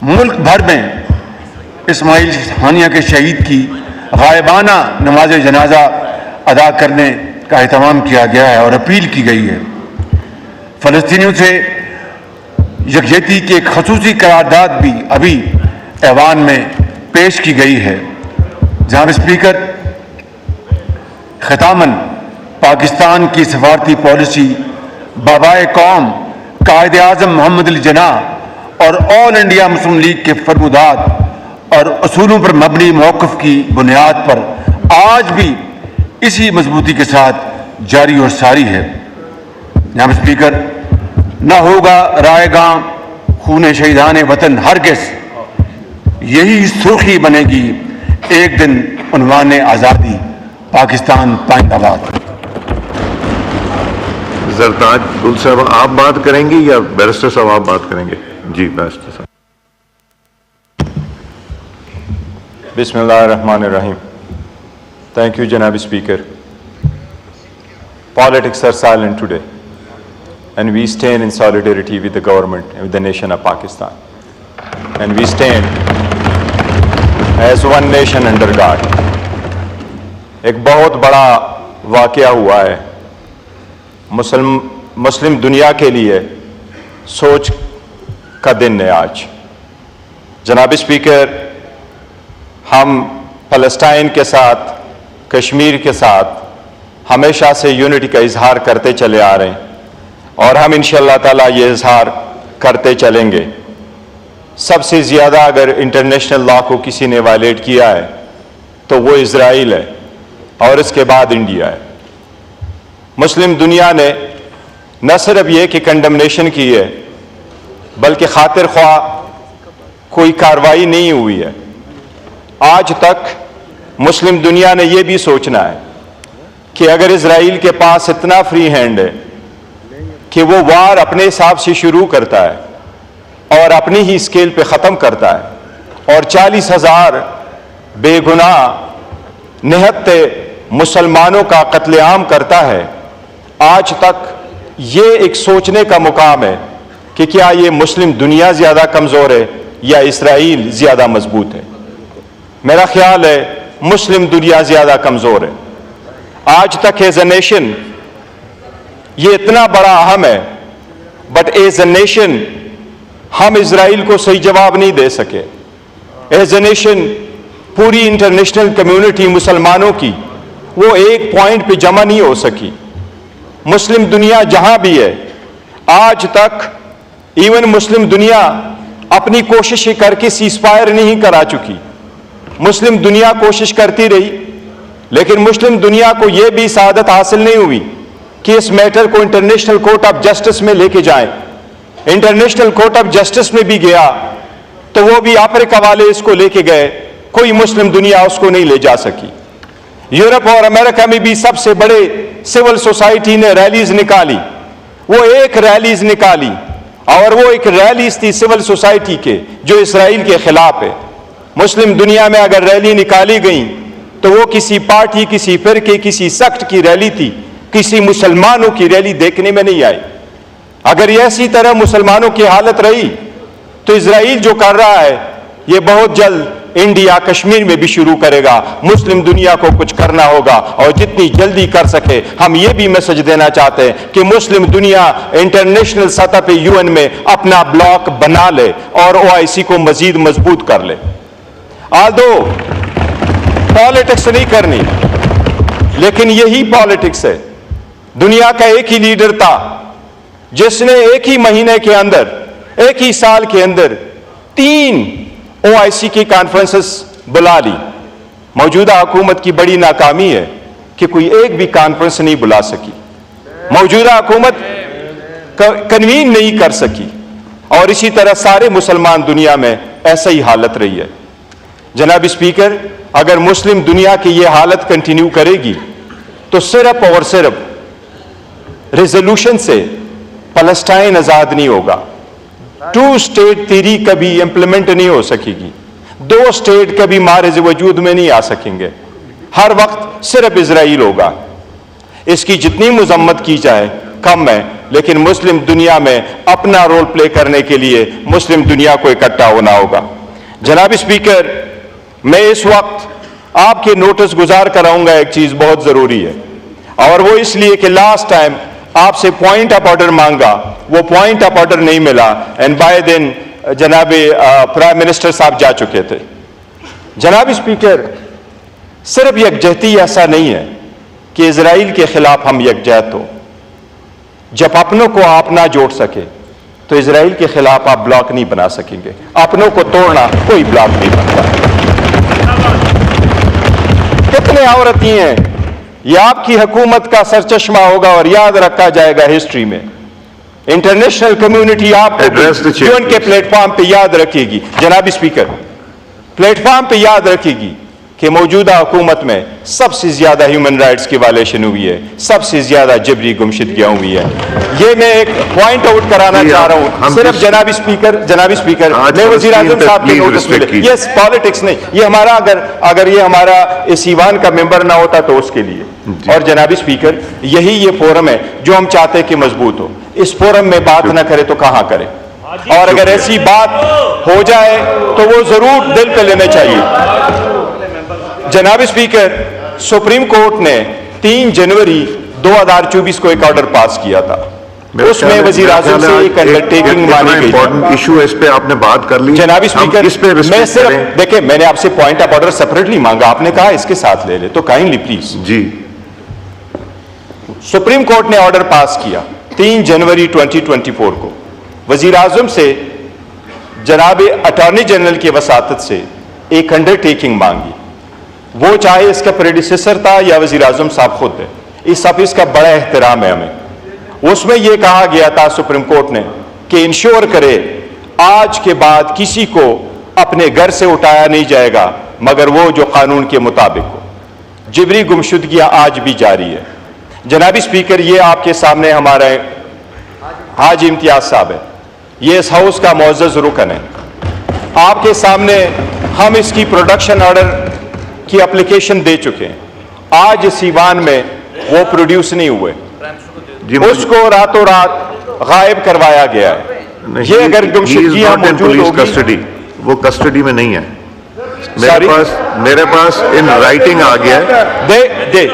ملک بھر میں اسماعیل ہانیہ کے شہید کی غائبانہ نماز جنازہ ادا کرنے کا اہتمام کیا گیا ہے اور اپیل کی گئی ہے۔ فلسطینیوں سے یکجہتی کی ایک خصوصی قرارداد بھی ابھی ایوان میں پیش کی گئی ہے۔ جناب اسپیکر، ختاماً پاکستان کی سفارتی پالیسی بابائے قوم قائد اعظم محمد علی جناح اور آل انڈیا مسلم لیگ کے فرمودات اور اصولوں پر مبنی موقف کی بنیاد پر آج بھی اسی مضبوطی کے ساتھ جاری اور ساری ہے۔ جناب اسپیکر، نہ ہوگا رائے گاں خون شہیدان وطن ہرگز، یہی سرخی بنے گی ایک دن عنوان آزادی، پاکستان پائند آباد۔ زرتاج گل صاحب آپ بات کریں گے یا بیرسٹر صاحب آپ بات کریں گے؟ جی بیرسٹر صاحب۔ بسم اللہ الرحمن الرحیم۔ Thank you, Janab Speaker. Politics are silent today, and we stand in solidarity with the government and with the nation of Pakistan. And we stand as one nation under God. ایک بہت بڑا واقعہ ہوا ہے مسلم دنیا کے لیے، سوچ کا دن ہے آج۔ جناب اسپیکر، ہم فلسطین کے ساتھ، کشمیر کے ساتھ ہمیشہ سے یونٹی کا اظہار کرتے چلے آ رہے ہیں اور ہم انشاءاللہ تعالیٰ یہ اظہار کرتے چلیں گے۔ سب سے زیادہ اگر انٹرنیشنل لا کو کسی نے وائلیٹ کیا ہے تو وہ اسرائیل ہے اور اس کے بعد انڈیا ہے۔ مسلم دنیا نے نہ صرف یہ کہ کنڈمنیشن کی ہے بلکہ خاطر خواہ کوئی کارروائی نہیں ہوئی ہے۔ آج تک مسلم دنیا نے یہ بھی سوچنا ہے کہ اگر اسرائیل کے پاس اتنا فری ہینڈ ہے کہ وہ وار اپنے حساب سے شروع کرتا ہے اور اپنی ہی اسکیل پہ ختم کرتا ہے اور 40,000 بے گناہ نہتے مسلمانوں کا قتل عام کرتا ہے، آج تک یہ ایک سوچنے کا مقام ہے کہ کیا یہ مسلم دنیا زیادہ کمزور ہے یا اسرائیل زیادہ مضبوط ہے؟ میرا خیال ہے مسلم دنیا زیادہ کمزور ہے۔ آج تک ایز اے نیشن یہ اتنا بڑا اہم ہے، بٹ ایز اے نیشن ہم اسرائیل کو صحیح جواب نہیں دے سکے۔ ایز اے نیشن پوری انٹرنیشنل کمیونٹی مسلمانوں کی وہ ایک پوائنٹ پہ جمع نہیں ہو سکی۔ مسلم دنیا جہاں بھی ہے آج تک ایون مسلم دنیا اپنی کوششیں کر کے سیز فائر نہیں کرا چکی۔ مسلم دنیا کوشش کرتی رہی لیکن مسلم دنیا کو یہ بھی سعادت حاصل نہیں ہوئی کہ اس میٹر کو انٹرنیشنل کورٹ آف جسٹس میں لے کے جائیں۔ انٹرنیشنل کورٹ آف جسٹس میں بھی گیا تو وہ بھی افریقہ والے اس کو لے کے گئے، کوئی مسلم دنیا اس کو نہیں لے جا سکی۔ یورپ اور امریکہ میں بھی سب سے بڑے سول سوسائٹی نے ریلیز نکالی، وہ ایک ریلیز نکالی اور وہ ایک ریلیز تھی سول سوسائٹی کے جو اسرائیل کے خلاف ہے۔ مسلم دنیا میں اگر ریلی نکالی گئی تو وہ کسی پارٹی، کسی فرقے، کسی سیکٹ کی ریلی تھی، کسی مسلمانوں کی ریلی دیکھنے میں نہیں آئی۔ اگر یہ اسی طرح مسلمانوں کی حالت رہی تو اسرائیل جو کر رہا ہے یہ بہت جلد انڈیا کشمیر میں بھی شروع کرے گا۔ مسلم دنیا کو کچھ کرنا ہوگا اور جتنی جلدی کر سکے۔ ہم یہ بھی میسج دینا چاہتے ہیں کہ مسلم دنیا انٹرنیشنل سطح پہ UN میں اپنا بلاک بنا لے اور OIC کو مزید مضبوط کر لے۔ آلدو پالیٹکس نہیں کرنی لیکن یہی پالیٹکس ہے۔ دنیا کا ایک ہی لیڈر تھا جس نے ایک ہی مہینے کے اندر، ایک ہی سال کے اندر 3 OIC کی کانفرنسز بلا لی۔ موجودہ حکومت کی بڑی ناکامی ہے کہ کوئی ایک بھی کانفرنس نہیں بلا سکی، موجودہ حکومت کنوین نہیں کر سکی اور اسی طرح سارے مسلمان دنیا میں ایسا ہی حالت رہی ہے۔ جناب اسپیکر اگر مسلم دنیا کی یہ حالت کنٹینیو کرے گی تو صرف اور صرف ریزولوشن سے فلسطین آزاد نہیں ہوگا. 2 اسٹیٹ تھیری کبھی امپلیمنٹ نہیں ہو سکے گی. 2 اسٹیٹ کبھی مارز وجود میں نہیں آ سکیں گے. ہر وقت صرف اسرائیل ہوگا. اس کی جتنی مذمت کی جائے کم ہے, لیکن مسلم دنیا میں اپنا رول پلے کرنے کے لیے مسلم دنیا کو اکٹھا ہونا ہوگا. جناب اسپیکر میں اس وقت آپ کے نوٹس گزار کراؤں گا, ایک چیز بہت ضروری ہے, اور وہ اس لیے کہ لاسٹ ٹائم آپ سے پوائنٹ آف آرڈر مانگا, وہ پوائنٹ آف آرڈر نہیں ملا, اینڈ بائی دین جناب پرائم منسٹر صاحب جا چکے تھے. جناب اسپیکر صرف یکجہتی ایسا نہیں ہے کہ اسرائیل کے خلاف ہم یکجہت ہو. جب اپنوں کو آپ نہ جوڑ سکے تو اسرائیل کے خلاف آپ بلاک نہیں بنا سکیں گے. اپنوں کو توڑنا کوئی بلاک نہیں بنتا. کتنے عورتیں ہیں, یہ آپ کی حکومت کا سرچشمہ ہوگا اور یاد رکھا جائے گا ہسٹری میں. انٹرنیشنل کمیونٹی آپ کو یون کے پلیٹ فارم پہ یاد رکھے گی. جناب اسپیکر پلیٹ فارم پہ یاد رکھے گی کہ موجودہ حکومت میں سب سے زیادہ ہیومن رائٹس کی وائلیشن ہوئی ہے, سب سے زیادہ جبری گمشدگیاں ہوئی ہیں. یہ میں ایک پوائنٹ آؤٹ کرانا چاہ رہا ہوں صرف. جناب اسپیکر میں وزیر اعظم صاحب کے نوٹس میں, یہ پالیٹکس نہیں, یہ ہمارا اگر یہ ہمارا اس ایوان کا ممبر نہ ہوتا تو اس کے لیے. اور جناب اسپیکر یہی یہ فورم ہے جو ہم چاہتے ہیں کہ مضبوط ہو. اس فورم میں بات نہ کرے تو کہاں کرے, اور اگر ایسی بات ہو جائے تو وہ ضرور دل پہ لینے چاہیے. جناب اسپیکر سپریم کورٹ نے 3 جنوری 2024 کو ایک آرڈر پاس کیا تھا. اس میں وزیر اعظم سے ایک انڈرٹیکنگ مانی گئی. ایشو اس پہ آپ نے بات کر لی. جناب اسپیکر میں صرف دیکھیں, میں نے آپ سے پوائنٹ آف آرڈر سپریٹلی مانگا, آپ نے کہا اس کے ساتھ لے لے, تو کائنڈلی پلیز. جی سپریم کورٹ نے آرڈر پاس کیا 3 جنوری 2024 کو. وزیر اعظم سے جناب اٹارنی جنرل کی وساطت سے ایک انڈرٹیکنگ مانگی. وہ چاہے اس کا پریڈیسیسر تھا یا وزیر اعظم صاحب خود ہے, اس آفس کا بڑا احترام ہے ہمیں. اس میں یہ کہا گیا تھا سپریم کورٹ نے کہ انشور کرے آج کے بعد کسی کو اپنے گھر سے اٹھایا نہیں جائے گا مگر وہ جو قانون کے مطابق ہو. جبری گمشدگیاں آج بھی جاری ہے. جناب اسپیکر یہ آپ کے سامنے ہمارے حاجی امتیاز صاحب ہے, یہ اس ہاؤس کا معزز رکن ہے. آپ کے سامنے ہم اس کی پروڈکشن آرڈر کی اپلیکیشن دے چکے ہیں. آج اس ایوان میں وہ پروڈیوس نہیں ہوئے, اس کو راتوں رات غائب کروایا گیا ہے. یہ اگر گمشدگیاں موجود ہوگی, وہ کسٹڈی میں نہیں ہے. میرے پاس ان رائٹنگ آ گیا ہے.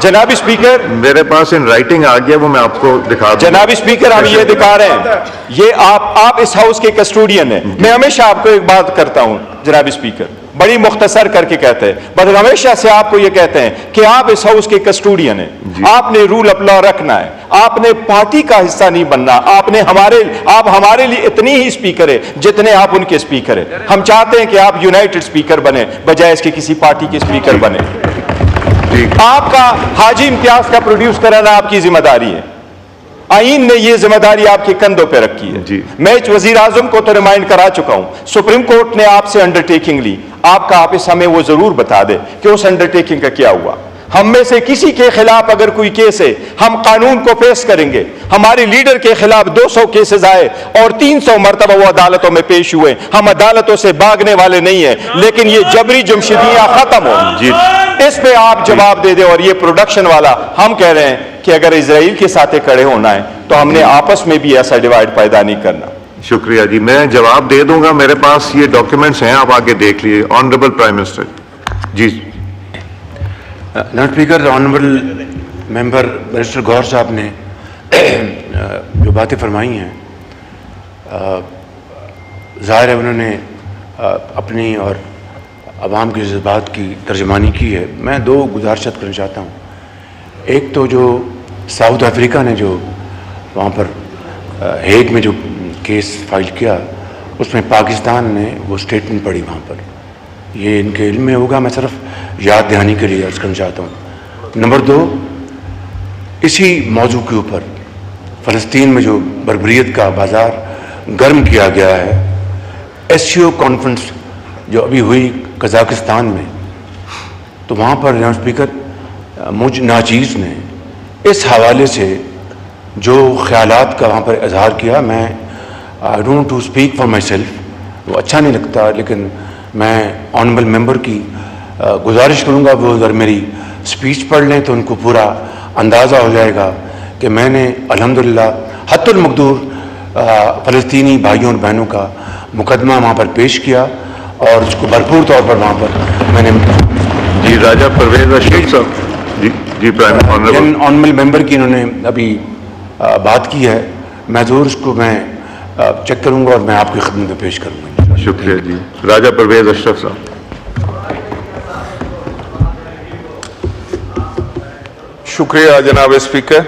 جناب اسپیکر میرے پاس ان رائٹنگ آ گیا, وہ میں آپ کو دکھا دوں. جناب اسپیکر ہم یہ دکھا رہے ہیں, یہ آپ اس ہاؤس کے کسٹوڈین ہیں. میں ہمیشہ آپ کو ایک بات کرتا ہوں جناب اسپیکر, بڑی مختصر کر کے کہتے ہیں, بس ہمیشہ سے آپ کو یہ کہتے ہیں کہ آپ اس ہاؤس کے کسٹوڈین ہیں. آپ نے رول آف لا رکھنا ہے, آپ نے پارٹی کا حصہ نہیں بننا. آپ ہمارے لیے اتنی ہی اسپیکر ہے جتنے آپ ان کے اسپیکر ہیں. ہم چاہتے ہیں کہ آپ یونائٹڈ اسپیکر بنے بجائے اس کے کسی پارٹی کے اسپیکر بنے. آپ کا حاجی امتیاز کا پروڈیوس کرانا آپ کی ذمہ داری ہے. آئین نے یہ ذمہ داری آپ کے کندھوں پہ رکھی ہے. میں وزیر اعظم کو تو ریمائنڈ کرا چکا ہوں, سپریم کورٹ نے آپ سے انڈرٹیکنگ لی, آپ کا آفس ہمیں وہ ضرور بتا دے کہ اس انڈرٹیکنگ کا کیا ہوا. ہم میں سے کسی کے خلاف اگر کوئی کیس ہے ہم قانون کو پیش کریں گے. ہمارے لیڈر کے خلاف 200 کیسز آئے اور 300 مرتبہ وہ عدالتوں میں پیش ہوئے. ہم عدالتوں سے بھاگنے والے نہیں ہیں, لیکن یہ جبری جمشیدیاں ختم ہوں, اس پہ آپ جواب دے دیں. اور یہ پروڈکشن والا ہم کہہ رہے ہیں کہ اگر اسرائیل کے ساتھ کھڑے ہونا ہے تو ہم نے آپس میں بھی ایسا ڈیوائڈ پیدا نہیں کرنا. شکریہ جی, میں جواب دے دوں گا. میرے پاس یہ ڈاکیومنٹس ہیں, آپ آگے دیکھ لیے. Honourable prime minister. جی جناب اسپیکر, آنریبل ممبر برسٹر گوہر صاحب نے جو باتیں فرمائی ہیں, ظاہر ہے انہوں نے اپنی اور عوام کے جذبات کی ترجمانی کی ہے. میں 2 گزارشات کرنا چاہتا ہوں. ایک تو جو ساؤتھ افریقہ نے جو وہاں پر ہیگ میں جو کیس فائل کیا, اس میں پاکستان نے وہ اسٹیٹمنٹ پڑھی وہاں پر. یہ ان کے علم میں ہوگا, میں صرف یاد دہانی کے لیے عرض کرنا چاہتا ہوں. نمبر 2, اسی موضوع کے اوپر فلسطین میں جو بربریت کا بازار گرم کیا گیا ہے, SCO کانفرنس جو ابھی ہوئی قزاقستان میں، تو وہاں پر جناب اسپیکر مجھ ناچیز نے اس حوالے سے جو خیالات کا وہاں پر اظہار کیا، میں I don't to speak for my self, وہ اچھا نہیں لگتا، لیکن میں آنریبل ممبر کی گزارش کروں گا وہ اگر میری اسپیچ پڑھ لیں تو ان کو پورا اندازہ ہو جائے گا کہ میں نے الحمدللہ حتی المقدور فلسطینی بھائیوں اور بہنوں کا مقدمہ وہاں پر پیش کیا، اور اس کو بھرپور طور پر وہاں پر میں نے جی راجہ پرویز اشرف صاحب، جی پرائم آنریبل ممبر کی انہوں نے ابھی بات کی ہے، میں ضرور اس کو میں چیک کروں گا اور میں آپ کی خدمت میں پیش کروں گا. شکریہ. جی راجہ پرویز اشرف صاحب. شکریہ جناب اسپیکر.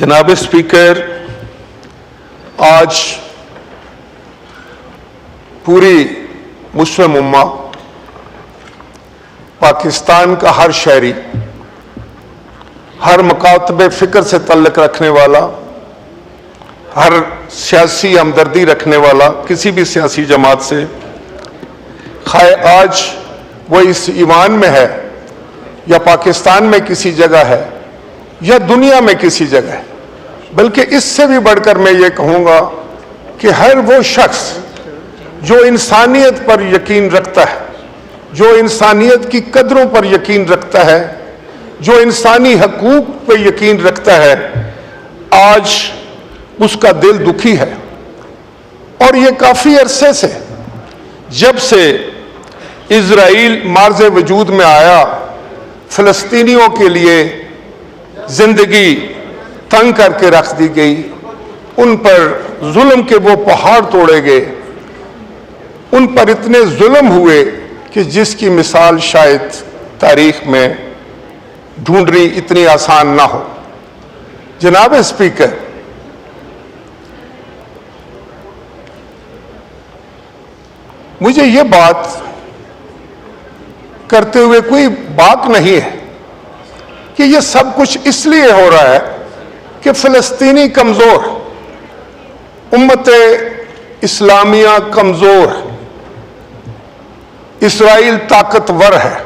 جناب اسپیکر، آج پوری مسلم امہ، پاکستان کا ہر شہری، ہر مکاتب فکر سے تعلق رکھنے والا، ہر سیاسی ہمدردی رکھنے والا کسی بھی سیاسی جماعت سے، خواہ آج وہ اس ایوان میں ہے یا پاکستان میں کسی جگہ ہے یا دنیا میں کسی جگہ ہے، بلکہ اس سے بھی بڑھ کر میں یہ کہوں گا کہ ہر وہ شخص جو انسانیت پر یقین رکھتا ہے، جو انسانیت کی قدروں پر یقین رکھتا ہے، جو انسانی حقوق پہ یقین رکھتا ہے، آج اس کا دل دکھی ہے. اور یہ کافی عرصے سے، جب سے اسرائیل مارز وجود میں آیا، فلسطینیوں کے لیے زندگی تنگ کر کے رکھ دی گئی، ان پر ظلم کے وہ پہاڑ توڑے گئے، ان پر اتنے ظلم ہوئے کہ جس کی مثال شاید تاریخ میں ڈھونڈنی اتنی آسان نہ ہو. جناب اسپیکر، مجھے یہ بات کرتے ہوئے کوئی باک نہیں ہے کہ یہ سب کچھ اس لیے ہو رہا ہے کہ فلسطینی کمزور، امت اسلامیہ کمزور، اسرائیل طاقتور ہے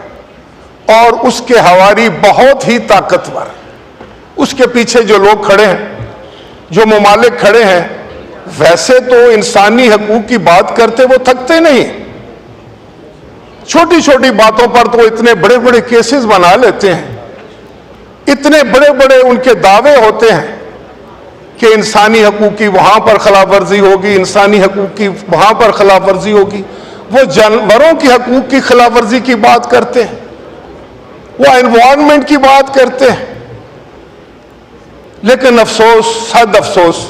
اور اس کے حواری بہت ہی طاقتور. اس کے پیچھے جو لوگ کھڑے ہیں، جو ممالک کھڑے ہیں، ویسے تو انسانی حقوق کی بات کرتے وہ تھکتے نہیں، چھوٹی چھوٹی باتوں پر تو اتنے بڑے بڑے کیسز بنا لیتے ہیں، اتنے بڑے بڑے ان کے دعوے ہوتے ہیں کہ انسانی حقوق کی وہاں پر خلاف ورزی ہوگی، انسانی حقوق کی وہاں پر خلاف ورزی ہوگی. وہ جانوروں کی حقوق کی خلاف ورزی کی بات کرتے ہیں، وہ انوائرمنٹ کی بات کرتے ہیں. لیکن افسوس، صد افسوس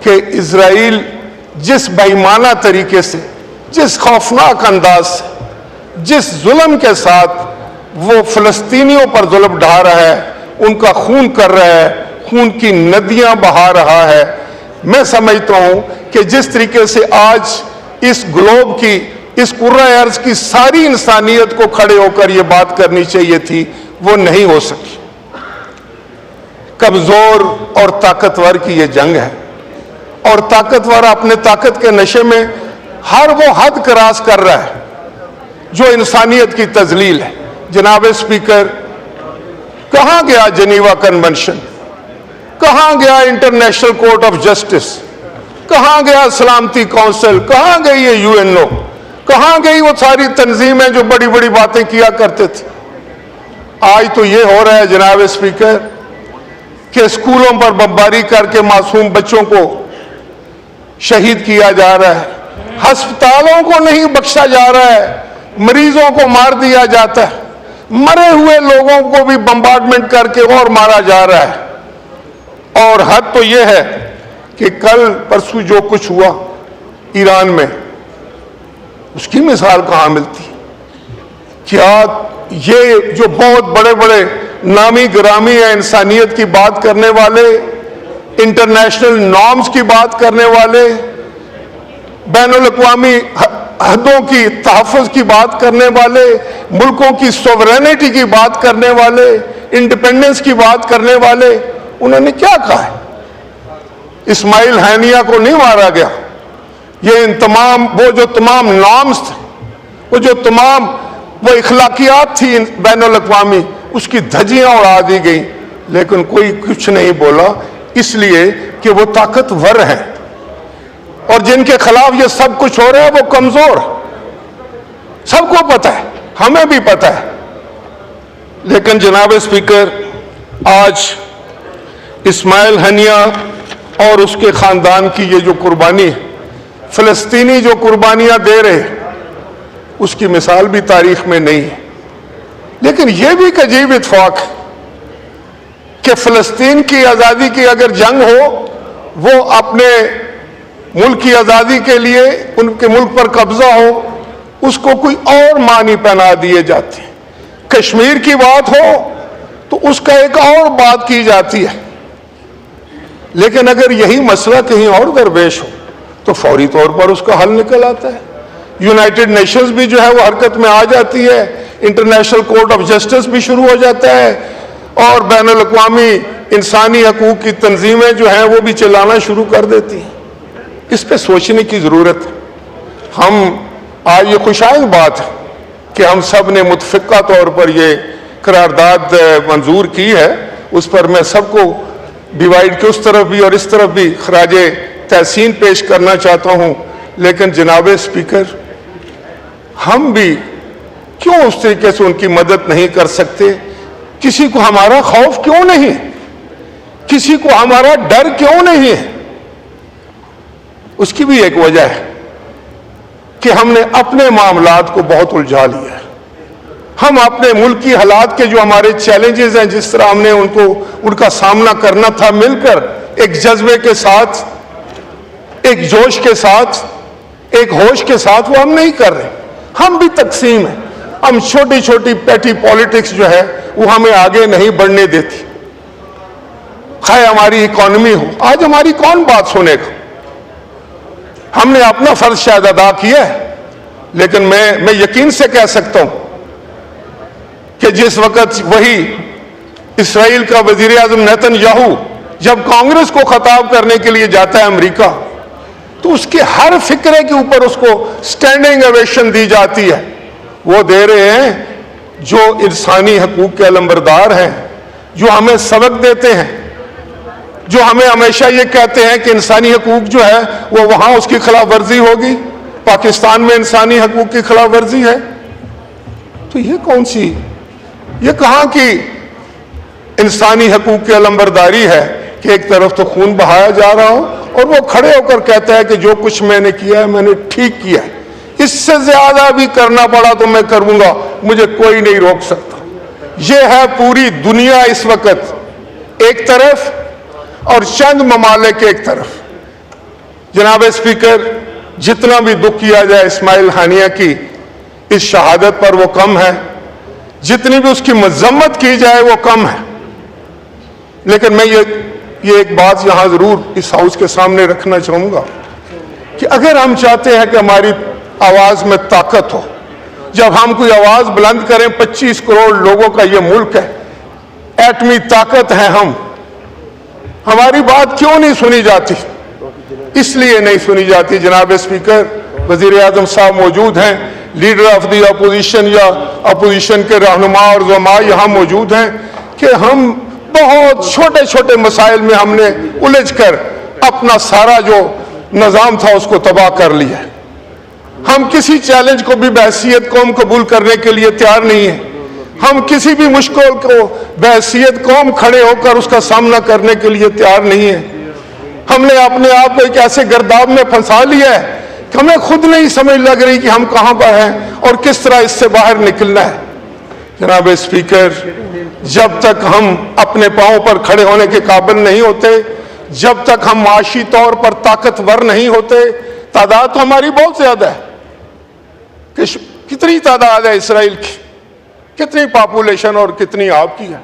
کہ اسرائیل جس بے ایمانہ طریقے سے، جس خوفناک انداز سے، جس ظلم کے ساتھ وہ فلسطینیوں پر ظلم ڈھا رہا ہے، ان کا خون کر رہا ہے، خون کی ندیاں بہا رہا ہے، میں سمجھتا ہوں کہ جس طریقے سے آج اس گلوب کی، اس کرۂ ارض کی ساری انسانیت کو کھڑے ہو کر یہ بات کرنی چاہیے تھی، وہ نہیں ہو سکی. کمزور اور طاقتور کی یہ جنگ ہے، اور طاقتور اپنے طاقت کے نشے میں ہر وہ حد کراس کر رہا ہے جو انسانیت کی تذلیل ہے. جناب اسپیکر، کہاں گیا جنیوا کنونشن؟ کہاں گیا انٹرنیشنل کورٹ آف جسٹس؟ کہاں گیا سلامتی کونسل؟ کہاں گئی یہ UN؟ کہاں گئی وہ ساری تنظیمیں جو بڑی بڑی باتیں کیا کرتے تھے؟ آج تو یہ ہو رہا ہے جناب اسپیکر کہ اسکولوں پر بمباری کر کے معصوم بچوں کو شہید کیا جا رہا ہے، ہسپتالوں کو نہیں بخشا جا رہا ہے، مریضوں کو مار دیا جاتا ہے، مرے ہوئے لوگوں کو بھی بمبارڈمنٹ کر کے اور مارا جا رہا ہے. اور حد تو یہ ہے کہ کل پرسوں جو کچھ ہوا ایران میں، اس کی مثال کہاں ملتی؟ کیا یہ جو بہت بڑے بڑے نامی گرامی ہیں، انسانیت کی بات کرنے والے، انٹرنیشنل نارمز کی بات کرنے والے، بین الاقوامی حدوں کی تحفظ کی بات کرنے والے، ملکوں کی سوورینٹی کی بات کرنے والے، انڈیپینڈنس کی بات کرنے والے، انہوں نے کیا کہا ہے؟ اسماعیل ہانیہ کو نہیں مارا گیا، یہ ان تمام وہ جو تمام نارمز تھے، وہ جو تمام وہ اخلاقیات تھی بین الاقوامی، اس کی دھجیاں اڑا دی گئیں، لیکن کوئی کچھ نہیں بولا، اس لیے کہ وہ طاقتور ہیں، اور جن کے خلاف یہ سب کچھ ہو رہا ہے وہ کمزور، سب کو پتہ ہے، ہمیں بھی پتہ ہے۔ لیکن جناب اسپیکر، آج اسماعیل ہنیہ اور اس کے خاندان کی یہ جو قربانی ہے، فلسطینی جو قربانیاں دے رہے، اس کی مثال بھی تاریخ میں نہیں ہے۔ لیکن یہ بھی ایک عجیب اتفاق ہے کہ فلسطین کی آزادی کی اگر جنگ ہو، وہ اپنے ملک کی آزادی کے لیے ان کے ملک پر قبضہ ہو، اس کو کوئی اور معنی پہنا دیے جاتے ہیں۔ کشمیر کی بات ہو تو اس کا ایک اور بات کی جاتی ہے، لیکن اگر یہی مسئلہ کہیں اور درپیش ہو تو فوری طور پر اس کا حل نکل آتا ہے۔ یونائٹڈ نیشنز بھی جو ہے وہ حرکت میں آ جاتی ہے، انٹرنیشنل کورٹ آف جسٹس بھی شروع ہو جاتا ہے، اور بین الاقوامی انسانی حقوق کی تنظیمیں جو ہیں وہ بھی چلانا شروع کر دیتی ہیں۔ اس پہ سوچنے کی ضرورت ہے۔ ہم آج یہ خوشائن بات ہے کہ ہم سب نے متفقہ طور پر یہ قرارداد منظور کی ہے، اس پر میں سب کو ڈیوائیڈ کے اس طرف بھی اور اس طرف بھی خراج تحسین پیش کرنا چاہتا ہوں۔ لیکن جناب اسپیکر، ہم بھی کیوں اس طریقے سے ان کی مدد نہیں کر سکتے؟ کسی کو ہمارا خوف کیوں نہیں ہے؟ کسی کو ہمارا ڈر کیوں نہیں ہے؟ اس کی بھی ایک وجہ ہے کہ ہم نے اپنے معاملات کو بہت الجھا لیا ہے۔ ہم اپنے ملک کی حالات کے جو ہمارے چیلنجز ہیں، جس طرح ہم نے ان کا سامنا کرنا تھا، مل کر ایک جذبے کے ساتھ، ایک جوش کے ساتھ، ایک ہوش کے ساتھ وہ ہم نہیں کر رہے۔ ہم بھی تقسیم ہیں، ہم چھوٹی چھوٹی پیٹی پالیٹکس جو ہے وہ ہمیں آگے نہیں بڑھنے دیتی۔ خواہ ہماری اکانومی ہو، آج ہماری کون بات سنے گا؟ ہم نے اپنا فرض شاید ادا کیا ہے، لیکن میں یقین سے کہہ سکتا ہوں کہ جس وقت وہی اسرائیل کا وزیر اعظم نیتن یاہو جب کانگریس کو خطاب کرنے کے لیے جاتا ہے امریکہ، تو اس کے ہر فکرے کے اوپر اس کو سٹینڈنگ اویشن دی جاتی ہے۔ وہ دے رہے ہیں جو انسانی حقوق کے علمبردار ہیں، جو ہمیں سبق دیتے ہیں، جو ہمیں ہمیشہ یہ کہتے ہیں کہ انسانی حقوق جو ہے وہ وہاں اس کی خلاف ورزی ہوگی، پاکستان میں انسانی حقوق کی خلاف ورزی ہے۔ تو یہ کون سی، یہ کہاں کی انسانی حقوق کی علمبرداری ہے کہ ایک طرف تو خون بہایا جا رہا ہو اور وہ کھڑے ہو کر کہتا ہے کہ جو کچھ میں نے کیا ہے میں نے ٹھیک کیا ہے، اس سے زیادہ بھی کرنا پڑا تو میں کروں گا، مجھے کوئی نہیں روک سکتا۔ یہ ہے پوری دنیا اس وقت ایک طرف اور چند ممالک ایک طرف۔ جناب اسپیکر، جتنا بھی دکھ کیا جائے اسماعیل ہنیہ کی اس شہادت پر وہ کم ہے، جتنی بھی اس کی مذمت کی جائے وہ کم ہے، لیکن میں یہ ایک بات یہاں ضرور اس ہاؤس کے سامنے رکھنا چاہوں گا کہ اگر ہم چاہتے ہیں کہ ہماری آواز میں طاقت ہو، جب ہم کوئی آواز بلند کریں، 25 کروڑ لوگوں کا یہ ملک ہے، ایٹمی طاقت ہے ہماری بات کیوں نہیں سنی جاتی؟ اس لیے نہیں سنی جاتی جناب اسپیکر، وزیر اعظم صاحب موجود ہیں، لیڈر آف دی اپوزیشن یا اپوزیشن کے رہنما اور زعماء یہاں موجود ہیں، کہ ہم بہت چھوٹے چھوٹے مسائل میں ہم نے الجھ کر اپنا سارا جو نظام تھا اس کو تباہ کر لیا۔ ہم کسی چیلنج کو بھی بحیثیت قوم قبول کرنے کے لیے تیار نہیں ہیں، ہم کسی بھی مشکل کو بحیثیت قوم کھڑے ہو کر اس کا سامنا کرنے کے لیے تیار نہیں ہیں۔ ہم نے اپنے آپ کو ایک ایسے گرداب میں پھنسا لیا ہے کہ ہمیں خود نہیں سمجھ لگ رہی کہ ہم کہاں پر ہیں اور کس طرح اس سے باہر نکلنا ہے۔ جناب اسپیکر، جب تک ہم اپنے پاؤں پر کھڑے ہونے کے قابل نہیں ہوتے، جب تک ہم معاشی طور پر طاقتور نہیں ہوتے، تعداد تو ہماری بہت زیادہ ہے، کتنی تعداد ہے اسرائیل کی، کتنی پاپولیشن اور کتنی آپ کی ہے،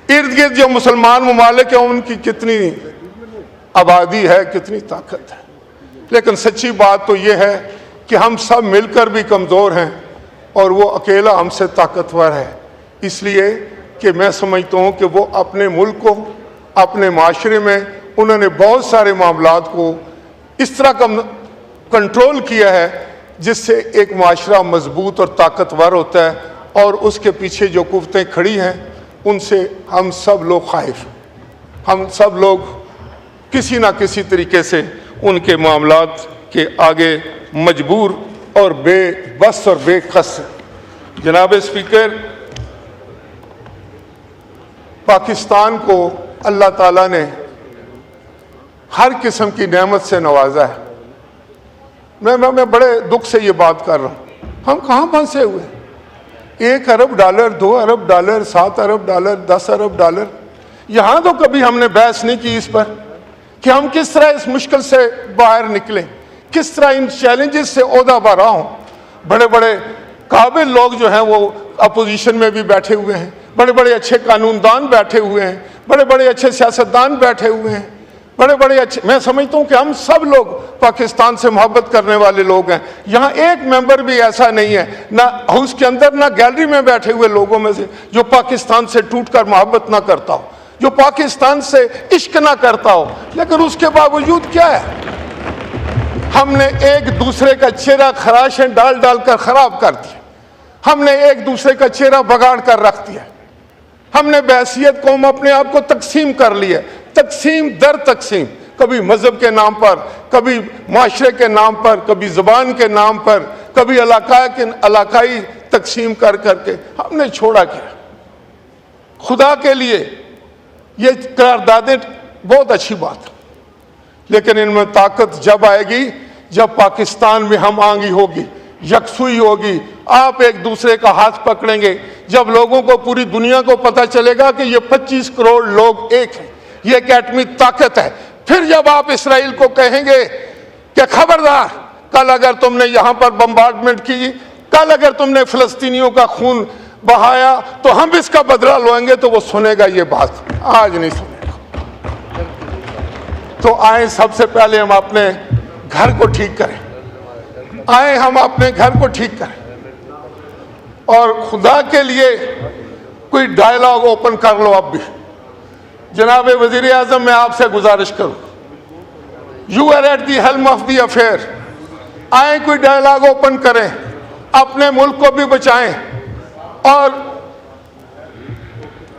ارد گرد جو مسلمان ممالک ہیں ان کی کتنی آبادی ہے، کتنی طاقت ہے۔ لیکن سچی بات تو یہ ہے کہ ہم سب مل کر بھی کمزور ہیں اور وہ اکیلا ہم سے طاقتور ہے، اس لیے کہ میں سمجھتا ہوں کہ وہ اپنے ملک کو، اپنے معاشرے میں انہوں نے بہت سارے معاملات کو اس طرح کنٹرول کیا ہے، جس سے ایک معاشرہ مضبوط اور طاقتور ہوتا ہے، اور اس کے پیچھے جو قوتیں کھڑی ہیں ان سے ہم سب لوگ خائف ہیں، ہم سب لوگ کسی نہ کسی طریقے سے ان کے معاملات کے آگے مجبور اور بے بس اور بے قص ہیں۔ جناب اسپیکر، پاکستان کو اللہ تعالیٰ نے ہر قسم کی نعمت سے نوازا ہے۔ میں بڑے دکھ سے یہ بات کر رہا ہوں، ہم کہاں پھنسے ہوئے ہیں؟ 1 ارب ڈالر، 2 ارب ڈالر، 7 ارب ڈالر، 10 ارب ڈالر، یہاں تو کبھی ہم نے بحث نہیں کی اس پر کہ ہم کس طرح اس مشکل سے باہر نکلیں، کس طرح ان چیلنجز سے عہدہ برا ہوں۔ بڑے بڑے قابل لوگ جو ہیں وہ اپوزیشن میں بھی بیٹھے ہوئے ہیں، بڑے بڑے اچھے قانون دان بیٹھے ہوئے ہیں، بڑے بڑے اچھے سیاستدان بیٹھے ہوئے ہیں، بڑے بڑے اچھے، میں سمجھتا ہوں کہ ہم سب لوگ پاکستان سے محبت کرنے والے لوگ ہیں۔ یہاں ایک ممبر بھی ایسا نہیں ہے، نہ ہاؤس کے اندر نہ گیلری میں بیٹھے ہوئے لوگوں میں سے، جو پاکستان سے ٹوٹ کر محبت نہ کرتا ہو، جو پاکستان سے عشق نہ کرتا ہو۔ لیکن اس کے باوجود کیا ہے، ہم نے ایک دوسرے کا چہرہ خراشیں ڈال ڈال کر خراب کر دیا، ہم نے ایک دوسرے کا چہرہ بگاڑ کر رکھ دیا، ہم نے بحیثیت قوم اپنے آپ کو تقسیم کر لیا، تقسیم در تقسیم، کبھی مذہب کے نام پر، کبھی معاشرے کے نام پر، کبھی زبان کے نام پر، کبھی علاقائی تقسیم کر کر کے ہم نے چھوڑا کیا۔ خدا کے لیے یہ قراردادیں بہت اچھی بات، لیکن ان میں طاقت جب آئے گی جب پاکستان میں ہم آہنگی ہوگی، یکسوئی ہوگی، آپ ایک دوسرے کا ہاتھ پکڑیں گے، جب لوگوں کو، پوری دنیا کو پتہ چلے گا کہ یہ 25 کروڑ لوگ ایک ہیں، یہ ایک ایٹمی طاقت ہے، پھر جب آپ اسرائیل کو کہیں گے کہ خبردار، کل اگر تم نے یہاں پر بمبارڈمنٹ کی، کل اگر تم نے فلسطینیوں کا خون بہایا تو ہم اس کا بدلہ لیں گے، تو وہ سنے گا یہ بات، آج نہیں سنے گا۔ تو آئیں سب سے پہلے ہم اپنے گھر کو ٹھیک کریں، آئیں ہم اپنے گھر کو ٹھیک کریں، اور خدا کے لیے کوئی ڈائلاگ اوپن کر لو اب بھی۔ جناب وزیر اعظم، میں آپ سے گزارش کروں، you are at the helm of the affair, آئیں کوئی ڈائلاگ اوپن کریں، اپنے ملک کو بھی بچائیں، اور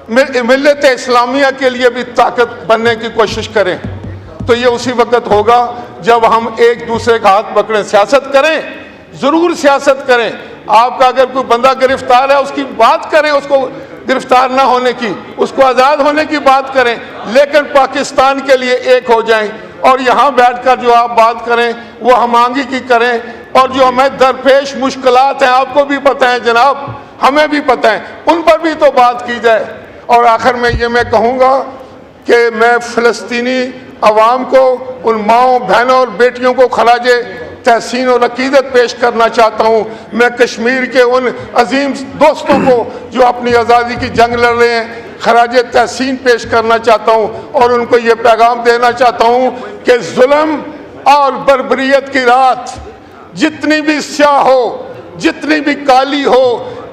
ملت اسلامیہ کے لیے بھی طاقت بننے کی کوشش کریں۔ تو یہ اسی وقت ہوگا جب ہم ایک دوسرے کا ہاتھ پکڑیں، سیاست کریں، ضرور سیاست کریں۔ آپ کا اگر کوئی بندہ گرفتار ہے اس کی بات کریں، اس کو گرفتار نہ ہونے کی، اس کو آزاد ہونے کی بات کریں، لیکن پاکستان کے لیے ایک ہو جائیں، اور یہاں بیٹھ کر جو آپ بات کریں وہ ہم آہنگی کی کریں، اور جو ہمیں درپیش مشکلات ہیں آپ کو بھی پتہ ہیں جناب، ہمیں بھی پتہ ہیں، ان پر بھی تو بات کی جائے۔ اور آخر میں یہ میں کہوں گا کہ میں فلسطینی عوام کو، ان ماؤں، بہنوں اور بیٹیوں کو خراج تحسین اور عقیدت پیش کرنا چاہتا ہوں۔ میں کشمیر کے ان عظیم دوستوں کو جو اپنی آزادی کی جنگ لڑ رہے ہیں خراج تحسین پیش کرنا چاہتا ہوں، اور ان کو یہ پیغام دینا چاہتا ہوں کہ ظلم اور بربریت کی رات جتنی بھی سیاہ ہو، جتنی بھی کالی ہو،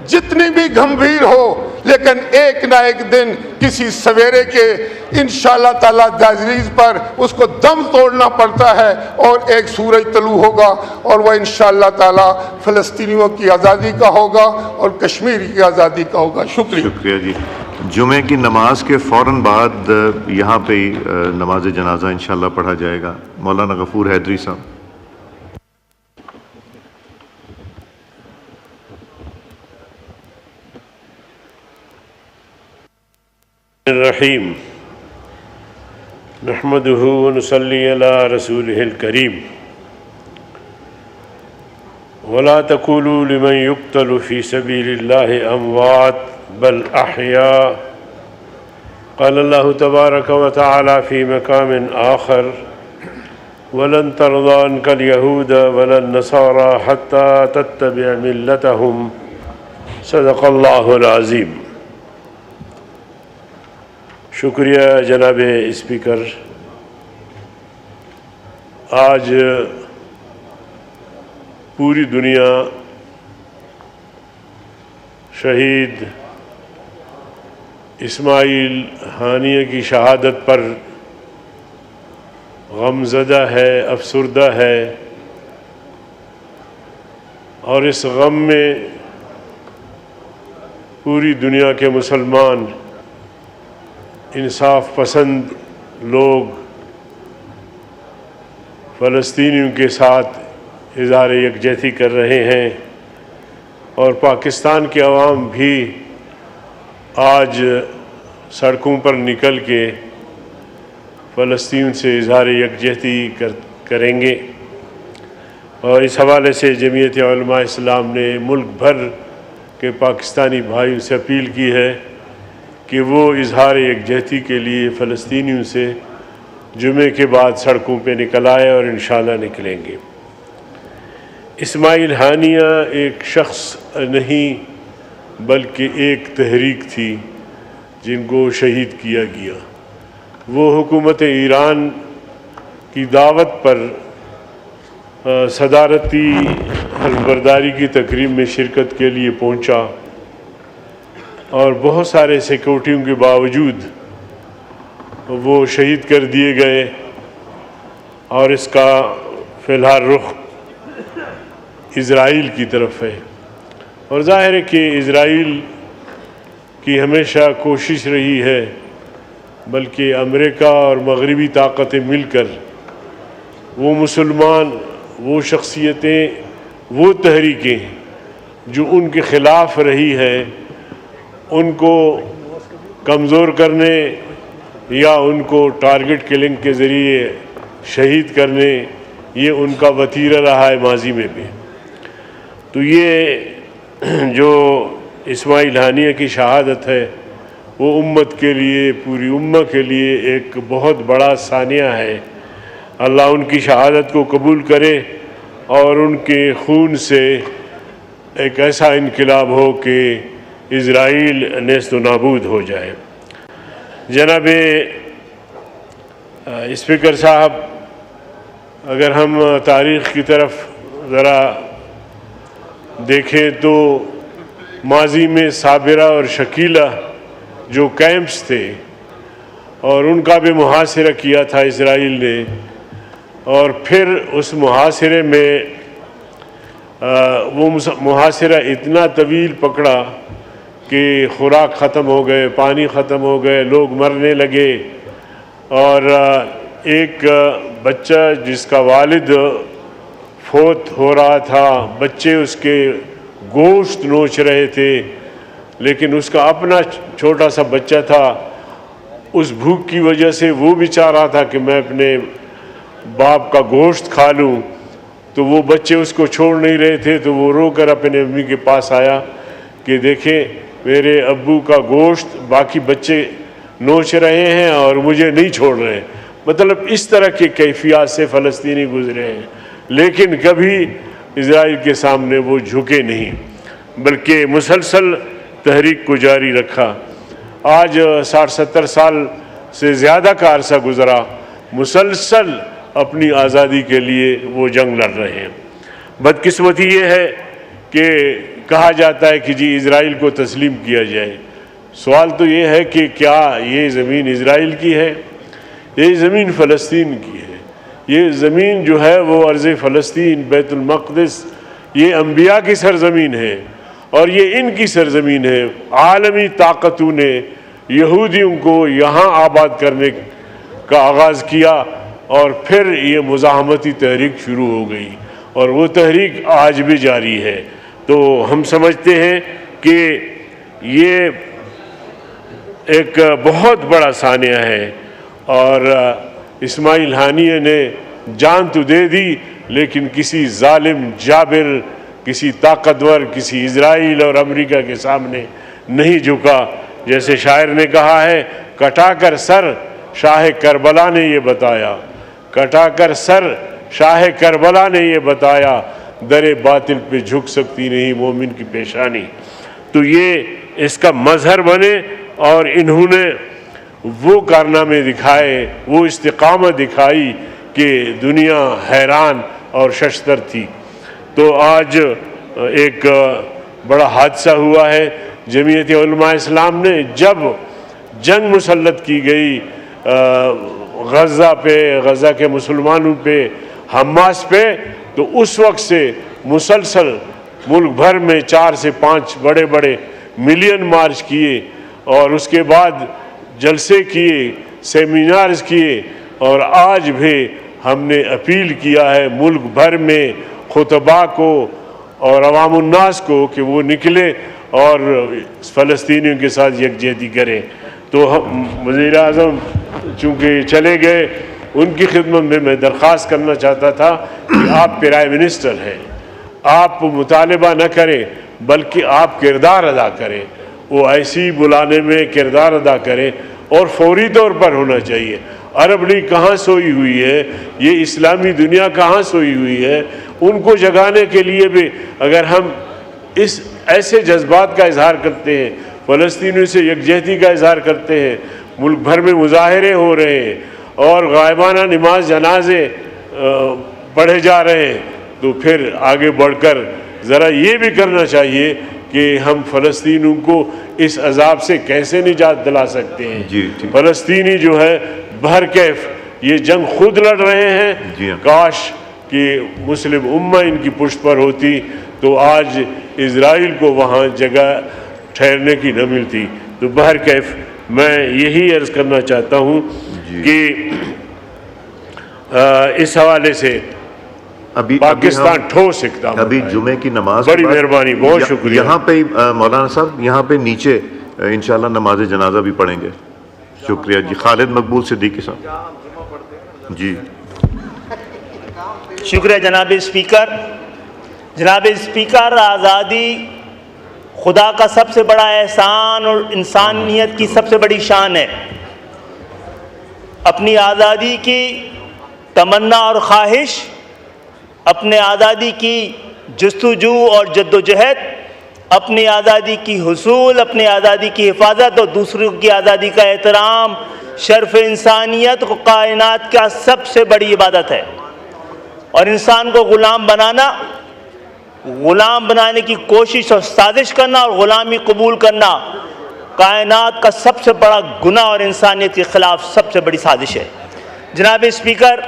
جتنی بھی گھمبیر ہو، لیکن ایک نہ ایک دن کسی سویرے کے انشاءاللہ تعالیٰ دہلیز پر اس کو دم توڑنا پڑتا ہے، اور ایک سورج طلوع ہوگا، اور وہ انشاءاللہ تعالیٰ فلسطینیوں کی آزادی کا ہوگا اور کشمیر کی آزادی کا ہوگا۔ شکریہ جی۔ جمعے کی نماز کے فوراً بعد یہاں پہ نماز جنازہ انشاءاللہ پڑھا جائے گا۔ مولانا غفور حیدری صاحب۔ الرحیم نحمده ونصلی علی رسوله الکریم ولا تقولوا لمن يقتل في سبيل الله اموات بل احیاء قال الله تبارک وتعالى في مقام آخر ولن ترضى عنك اليهود ولا النصارى حتى تتبع ملتهم صدق الله العظیم۔ شکریہ جناب اسپیکر۔ آج پوری دنیا شہید اسماعیل ہانیہ کی شہادت پر غمزدہ ہے، افسردہ ہے، اور اس غم میں پوری دنیا کے مسلمان انصاف پسند لوگ فلسطینیوں کے ساتھ اظہار یکجہتی کر رہے ہیں، اور پاکستان کے عوام بھی آج سڑکوں پر نکل کے فلسطین سے اظہار یکجہتی کریں گے۔ اور اس حوالے سے جمعیت علماء اسلام نے ملک بھر کے پاکستانی بھائیوں سے اپیل کی ہے کہ وہ اظہار یکجہتی کے لیے فلسطینیوں سے جمعے کے بعد سڑکوں پہ نکل آئے، اور انشاءاللہ نکلیں گے۔ اسماعیل ہانیہ ایک شخص نہیں بلکہ ایک تحریک تھی جن کو شہید کیا گیا۔ وہ حکومت ایران کی دعوت پر صدارتی حلفبرداری کی تقریب میں شرکت کے لیے پہنچا، اور بہت سارے سیکورٹیوں کے باوجود وہ شہید کر دیے گئے، اور اس کا فی الحال رخ اسرائیل کی طرف ہے۔ اور ظاہر ہے کہ اسرائیل کی ہمیشہ کوشش رہی ہے، بلکہ امریکہ اور مغربی طاقتیں مل کر وہ مسلمان، وہ شخصیتیں، وہ تحریکیں جو ان کے خلاف رہی ہے ان کو کمزور کرنے یا ان کو ٹارگٹ کلنگ کے ذریعے شہید کرنے، یہ ان کا وتیرہ رہا ہے ماضی میں بھی۔ تو یہ جو اسماعیل ہانیہ کی شہادت ہے وہ امت کے لیے، پوری امت کے لیے ایک بہت بڑا ثانیہ ہے۔ اللہ ان کی شہادت کو قبول کرے اور ان کے خون سے ایک ایسا انقلاب ہو کہ اسرائیل نیست و نابود ہو جائے۔ جناب اسپیکر صاحب، اگر ہم تاریخ کی طرف ذرا دیکھیں تو ماضی میں صابرہ اور شکیلہ جو کیمپس تھے، اور ان کا بھی محاصرہ کیا تھا اسرائیل نے، اور پھر اس محاصرے میں وہ محاصرہ اتنا طویل پکڑا کہ خوراک ختم ہو گئے، پانی ختم ہو گئے، لوگ مرنے لگے، اور ایک بچہ جس کا والد فوت ہو رہا تھا، بچے اس کے گوشت نوچ رہے تھے، لیکن اس کا اپنا چھوٹا سا بچہ تھا، اس بھوک کی وجہ سے وہ بھی چاہ رہا تھا کہ میں اپنے باپ کا گوشت کھا لوں، تو وہ بچے اس کو چھوڑ نہیں رہے تھے، تو وہ رو کر اپنے امی کے پاس آیا کہ دیکھیں میرے ابو کا گوشت باقی بچے نوچ رہے ہیں اور مجھے نہیں چھوڑ رہے۔ مطلب اس طرح کی کیفیات سے فلسطینی گزرے ہیں، لیکن کبھی اسرائیل کے سامنے وہ جھکے نہیں، بلکہ مسلسل تحریک کو جاری رکھا۔ آج 60-70 سال سے زیادہ کا عرصہ گزرا، مسلسل اپنی آزادی کے لیے وہ جنگ لڑ رہے ہیں۔ بدقسمتی یہ ہے کہ کہا جاتا ہے کہ جی اسرائیل کو تسلیم کیا جائے۔ سوال تو یہ ہے کہ کیا یہ زمین اسرائیل کی ہے؟ یہ زمین فلسطین کی ہے۔ یہ زمین جو ہے وہ ارض فلسطین، بیت المقدس، یہ انبیاء کی سرزمین ہے، اور یہ ان کی سرزمین ہے۔ عالمی طاقتوں نے یہودیوں کو یہاں آباد کرنے کا آغاز کیا، اور پھر یہ مزاحمتی تحریک شروع ہو گئی، اور وہ تحریک آج بھی جاری ہے۔ تو ہم سمجھتے ہیں کہ یہ ایک بہت بڑا ثانیہ ہے، اور اسماعیل ہانیہ نے جان تو دے دی، لیکن کسی ظالم جابر، کسی طاقتور، کسی اسرائیل اور امریکہ کے سامنے نہیں جھکا۔ جیسے شاعر نے کہا ہے، کٹا کر سر شاہ کربلا نے یہ بتایا، کٹا کر سر شاہ کربلا نے یہ بتایا، در باطل پہ جھک سکتی نہیں مومن کی پیشانی۔ تو یہ اس کا مظہر بنے، اور انہوں نے وہ کارنامے دکھائے، وہ استقامت دکھائی کہ دنیا حیران اور ششدر تھی۔ تو آج ایک بڑا حادثہ ہوا ہے۔ جمعیت علماء اسلام نے جب جنگ مسلط کی گئی غزہ پہ، غزہ کے مسلمانوں پہ، حماس پہ، تو اس وقت سے مسلسل ملک بھر میں 4 سے 5 بڑے بڑے ملین مارچ کیے اور اس کے بعد جلسے کیے، سیمینارز کیے، اور آج بھی ہم نے اپیل کیا ہے ملک بھر میں خطباء کو اور عوام الناس کو کہ وہ نکلے اور فلسطینیوں کے ساتھ یکجہتی کریں۔ تو وزیر اعظم چونکہ چلے گئے، ان کی خدمت میں درخواست کرنا چاہتا تھا کہ آپ پرائم منسٹر ہیں، آپ مطالبہ نہ کریں بلکہ آپ کردار ادا کریں، وہ ایسی بلانے میں کردار ادا کریں اور فوری طور پر ہونا چاہیے۔ عرب لیگ کہاں سوئی ہوئی ہے، یہ اسلامی دنیا کہاں سوئی ہوئی ہے، ان کو جگانے کے لیے بھی اگر ہم اس ایسے جذبات کا اظہار کرتے ہیں، فلسطینیوں سے یکجہتی کا اظہار کرتے ہیں، ملک بھر میں مظاہرے ہو رہے ہیں اور غائبانہ نماز جنازے پڑھے جا رہے ہیں، تو پھر آگے بڑھ کر ذرا یہ بھی کرنا چاہیے کہ ہم فلسطینیوں کو اس عذاب سے کیسے نجات دلا سکتے ہیں۔ فلسطینی جو ہے بہرکیف یہ جنگ خود لڑ رہے ہیں، کاش کہ مسلم امہ ان کی پشت پر ہوتی تو آج اسرائیل کو وہاں جگہ ٹھہرنے کی نہ ملتی۔ تو بہرکیف میں یہی عرض کرنا چاہتا ہوں کہ اس حوالے سے پاکستان ٹھوس اقدام، ابھی جمعے کی نماز، بڑی مہربانی، بہت شکریہ۔ یہاں پہ مولانا صاحب یہاں پہ نیچے انشاءاللہ نماز جنازہ بھی پڑھیں گے۔ شکریہ جی۔ خالد مقبول صدیقی صاحب جی۔ شکریہ جناب اسپیکر۔ جناب اسپیکر، آزادی خدا کا سب سے بڑا احسان اور انسانیت کی سب سے بڑی شان ہے۔ اپنی آزادی کی تمنا اور خواہش، اپنے آزادی کی جستجو اور جدوجہد، اپنی آزادی کی حصول، اپنی آزادی کی حفاظت اور دوسروں کی آزادی کا احترام شرف انسانیت کو کائنات کا سب سے بڑی عبادت ہے، اور انسان کو غلام بنانے کی کوشش اور سازش کرنا اور غلامی قبول کرنا کائنات کا سب سے بڑا گناہ اور انسانیت کے خلاف سب سے بڑی سازش ہے۔ جناب اسپیکر،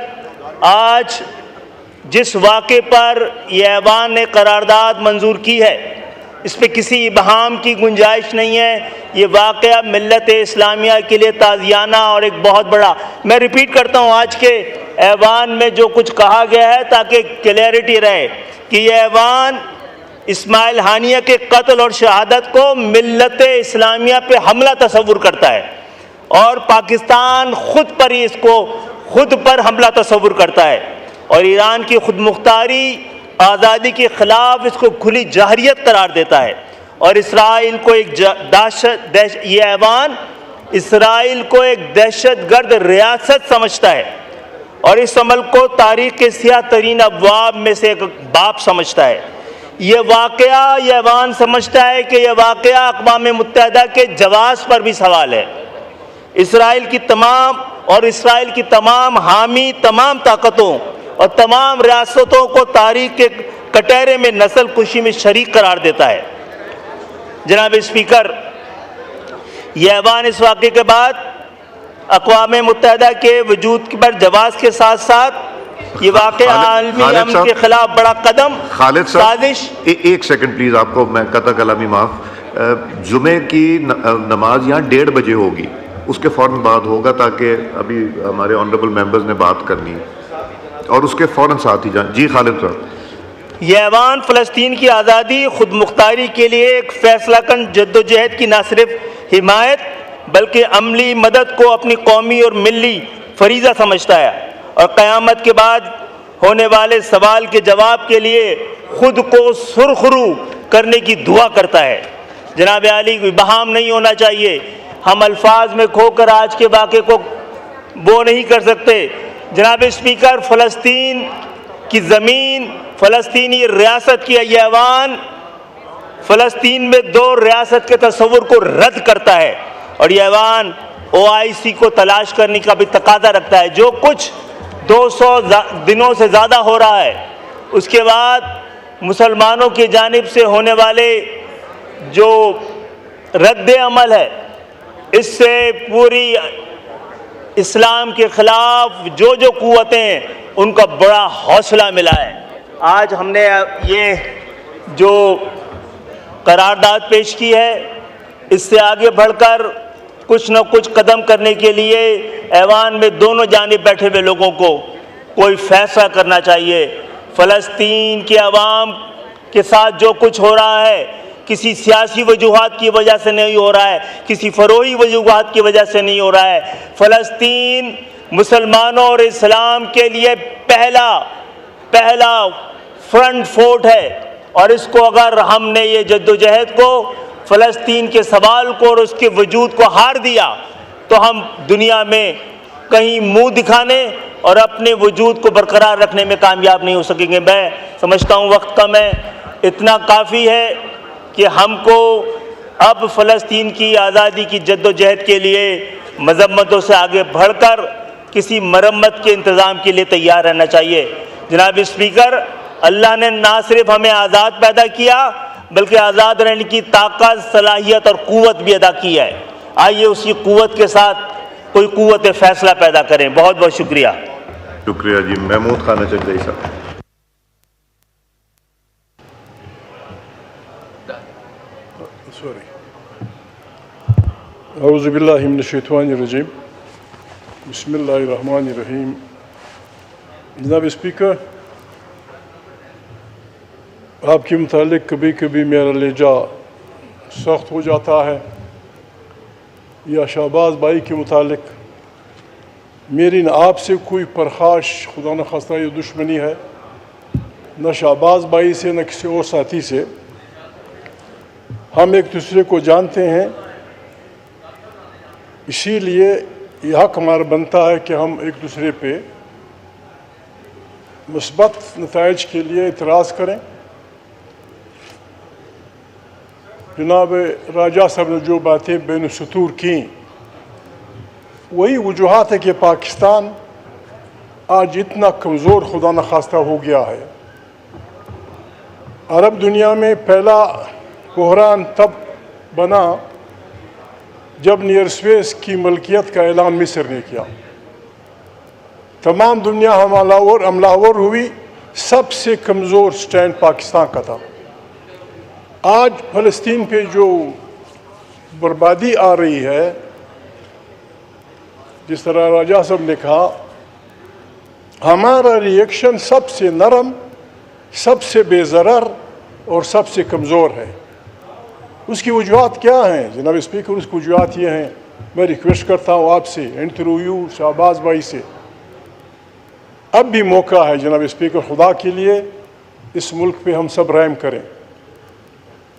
آج جس واقعے پر یہ ایوان نے قرارداد منظور کی ہے، اس پہ کسی ابہام کی گنجائش نہیں ہے۔ یہ واقعہ ملت اسلامیہ کے لیے تازیانہ اور ایک بہت بڑا، میں ریپیٹ کرتا ہوں آج کے ایوان میں جو کچھ کہا گیا ہے تاکہ کلیئرٹی رہے کہ یہ ایوان اسماعیل ہانیہ کے قتل اور شہادت کو ملت اسلامیہ پہ حملہ تصور کرتا ہے، اور پاکستان خود پر ہی اس کو خود پر حملہ تصور کرتا ہے، اور ایران کی خود مختاری آزادی کے خلاف اس کو کھلی جہریت قرار دیتا ہے، اور اسرائیل کو ایک یہ ایوان اسرائیل کو ایک دہشت گرد ریاست سمجھتا ہے، اور اس عمل کو تاریخ کے سیاہ ترین ابواب میں سے ایک باب سمجھتا ہے۔ یہ واقعہ یہ ایوان سمجھتا ہے کہ یہ واقعہ اقوام متحدہ کے جواز پر بھی سوال ہے۔ اسرائیل کی تمام حامی تمام طاقتوں اور تمام ریاستوں کو تاریخ کے کٹہرے میں نسل کشی میں شریک قرار دیتا ہے۔ جناب اسپیکر، یہ ایوان اس واقعے کے بعد اقوام متحدہ کے وجود پر جواز کے ساتھ ساتھ یہ واقعہ عالمی امن کے خلاف بڑا قدم، خالد صاحب سازش۔ ایک سیکنڈ پلیز، آپ کو میں قطع کلامی معاف۔ جمعے کی نماز یہاں 1:30 بجے ہوگی، اس کے فوراً بعد ہوگا تاکہ ابھی ہمارے آنریبل ممبرز نے بات کرنی ہے، اور اس کے فوراً ساتھ ہی جائیں۔ جی خالد صاحب۔ یہ ایوان فلسطین کی آزادی خود مختاری کے لیے ایک فیصلہ کن جدوجہد کی نہ صرف حمایت بلکہ عملی مدد کو اپنی قومی اور ملی فریضہ سمجھتا ہے، اور قیامت کے بعد ہونے والے سوال کے جواب کے لیے خود کو سرخرو کرنے کی دعا کرتا ہے۔ جناب عالی، ابہام نہیں ہونا چاہیے، ہم الفاظ میں کھو کر آج کے واقعے کو وہ نہیں کر سکتے۔ جناب اسپیکر، فلسطین کی زمین، فلسطینی ریاست کی یہ ایوان فلسطین میں 2 ریاست کے تصور کو رد کرتا ہے، اور یہ ایوان OIC کو تلاش کرنے کا بھی تقاضا رکھتا ہے۔ جو کچھ 200 دنوں سے زیادہ ہو رہا ہے، اس کے بعد مسلمانوں کی جانب سے ہونے والے جو رد عمل ہے، اس سے پوری اسلام کے خلاف جو قوتیں ہیں ان کا بڑا حوصلہ ملا ہے۔ آج ہم نے یہ جو قرارداد پیش کی ہے اس سے آگے بڑھ کر کچھ نہ کچھ قدم کرنے کے لیے ایوان میں دونوں جانب بیٹھے ہوئے لوگوں کو کوئی فیصلہ کرنا چاہیے۔ فلسطین کے عوام کے ساتھ جو کچھ ہو رہا ہے کسی سیاسی وجوہات کی وجہ سے نہیں ہو رہا ہے، کسی فروعی وجوہات کی وجہ سے نہیں ہو رہا ہے۔ فلسطین مسلمانوں اور اسلام کے لیے پہلا فرنٹ فورٹ ہے، اور اس کو اگر ہم نے یہ جدوجہد کو، فلسطین کے سوال کو اور اس کے وجود کو ہار دیا تو ہم دنیا میں کہیں منہ دکھانے اور اپنے وجود کو برقرار رکھنے میں کامیاب نہیں ہو سکیں گے۔ میں سمجھتا ہوں وقت کم ہے، اتنا کافی ہے کہ ہم کو اب فلسطین کی آزادی کی جدوجہد کے لیے مذمتوں سے آگے بڑھ کر کسی مرمت کے انتظام کے لیے تیار رہنا چاہیے۔ جناب اسپیکر، اللہ نے نہ صرف ہمیں آزاد پیدا کیا بلکہ آزاد رہنے کی طاقت، صلاحیت اور قوت بھی ادا کی ہے۔ آئیے اسی قوت کے ساتھ کوئی قوت فیصلہ پیدا کریں۔ بہت بہت شکریہ۔ شکریہ جی۔ محمود خانہ چچائی صاحب۔ اعوذ باللہ من الشیطان الرجیم، بسم اللہ الرحمن الرحیم۔ جناب اسپیکر، آپ کے متعلق کبھی کبھی میرا لہجہ سخت ہو جاتا ہے، یا شہباز بھائی کے متعلق میری نہ آپ سے کوئی پرخاش خدا نخواستہ یہ دشمنی ہے، نہ شہباز بھائی سے نہ کسی اور ساتھی سے۔ ہم ایک دوسرے کو جانتے ہیں، اسی لیے یہ حق ہمارا بنتا ہے کہ ہم ایک دوسرے پہ مثبت نتائج کے لیے اعتراض کریں۔ جناب راجہ صاحب نے جو باتیں بین السطور کیں وہی وجوہات ہے کہ پاکستان آج اتنا کمزور خدا نخواستہ ہو گیا ہے۔ عرب دنیا میں پہلا بحران تب بنا جب نیئر سپیس کی ملکیت کا اعلان مصر نے کیا، تمام دنیا حملہ آور ہوئی، سب سے کمزور سٹینڈ پاکستان کا تھا۔ آج فلسطین پہ جو بربادی آ رہی ہے، جس طرح راجہ صاحب نے کہا، ہمارا ریئیکشن سب سے نرم، سب سے بے ضرر اور سب سے کمزور ہے۔ اس کی وجوہات کیا ہیں جناب اسپیکر؟ اس کی وجوہات یہ ہیں، میں ریکویسٹ کرتا ہوں آپ سے، انٹرویو شہباز بھائی سے، اب بھی موقع ہے جناب اسپیکر، خدا کے لیے اس ملک پہ ہم سب رحم کریں۔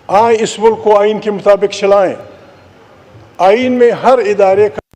آئیں اس ملک کو آئین کے مطابق چلائیں۔ آئین میں ہر ادارے کا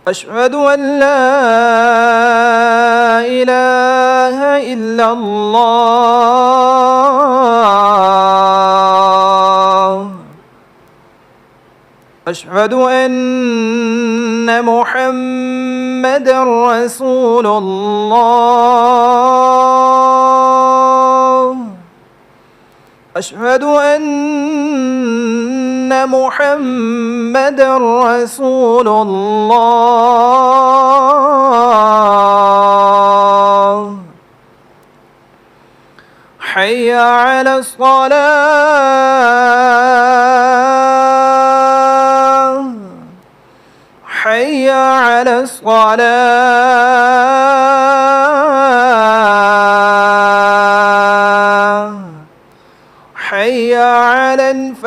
أشهد أن لا إله إلا الله أشهد أن محمدا رسول الله أشهد أن محمدا رسول الله حي على الصلاة حي على الصلاة حي على الفلاح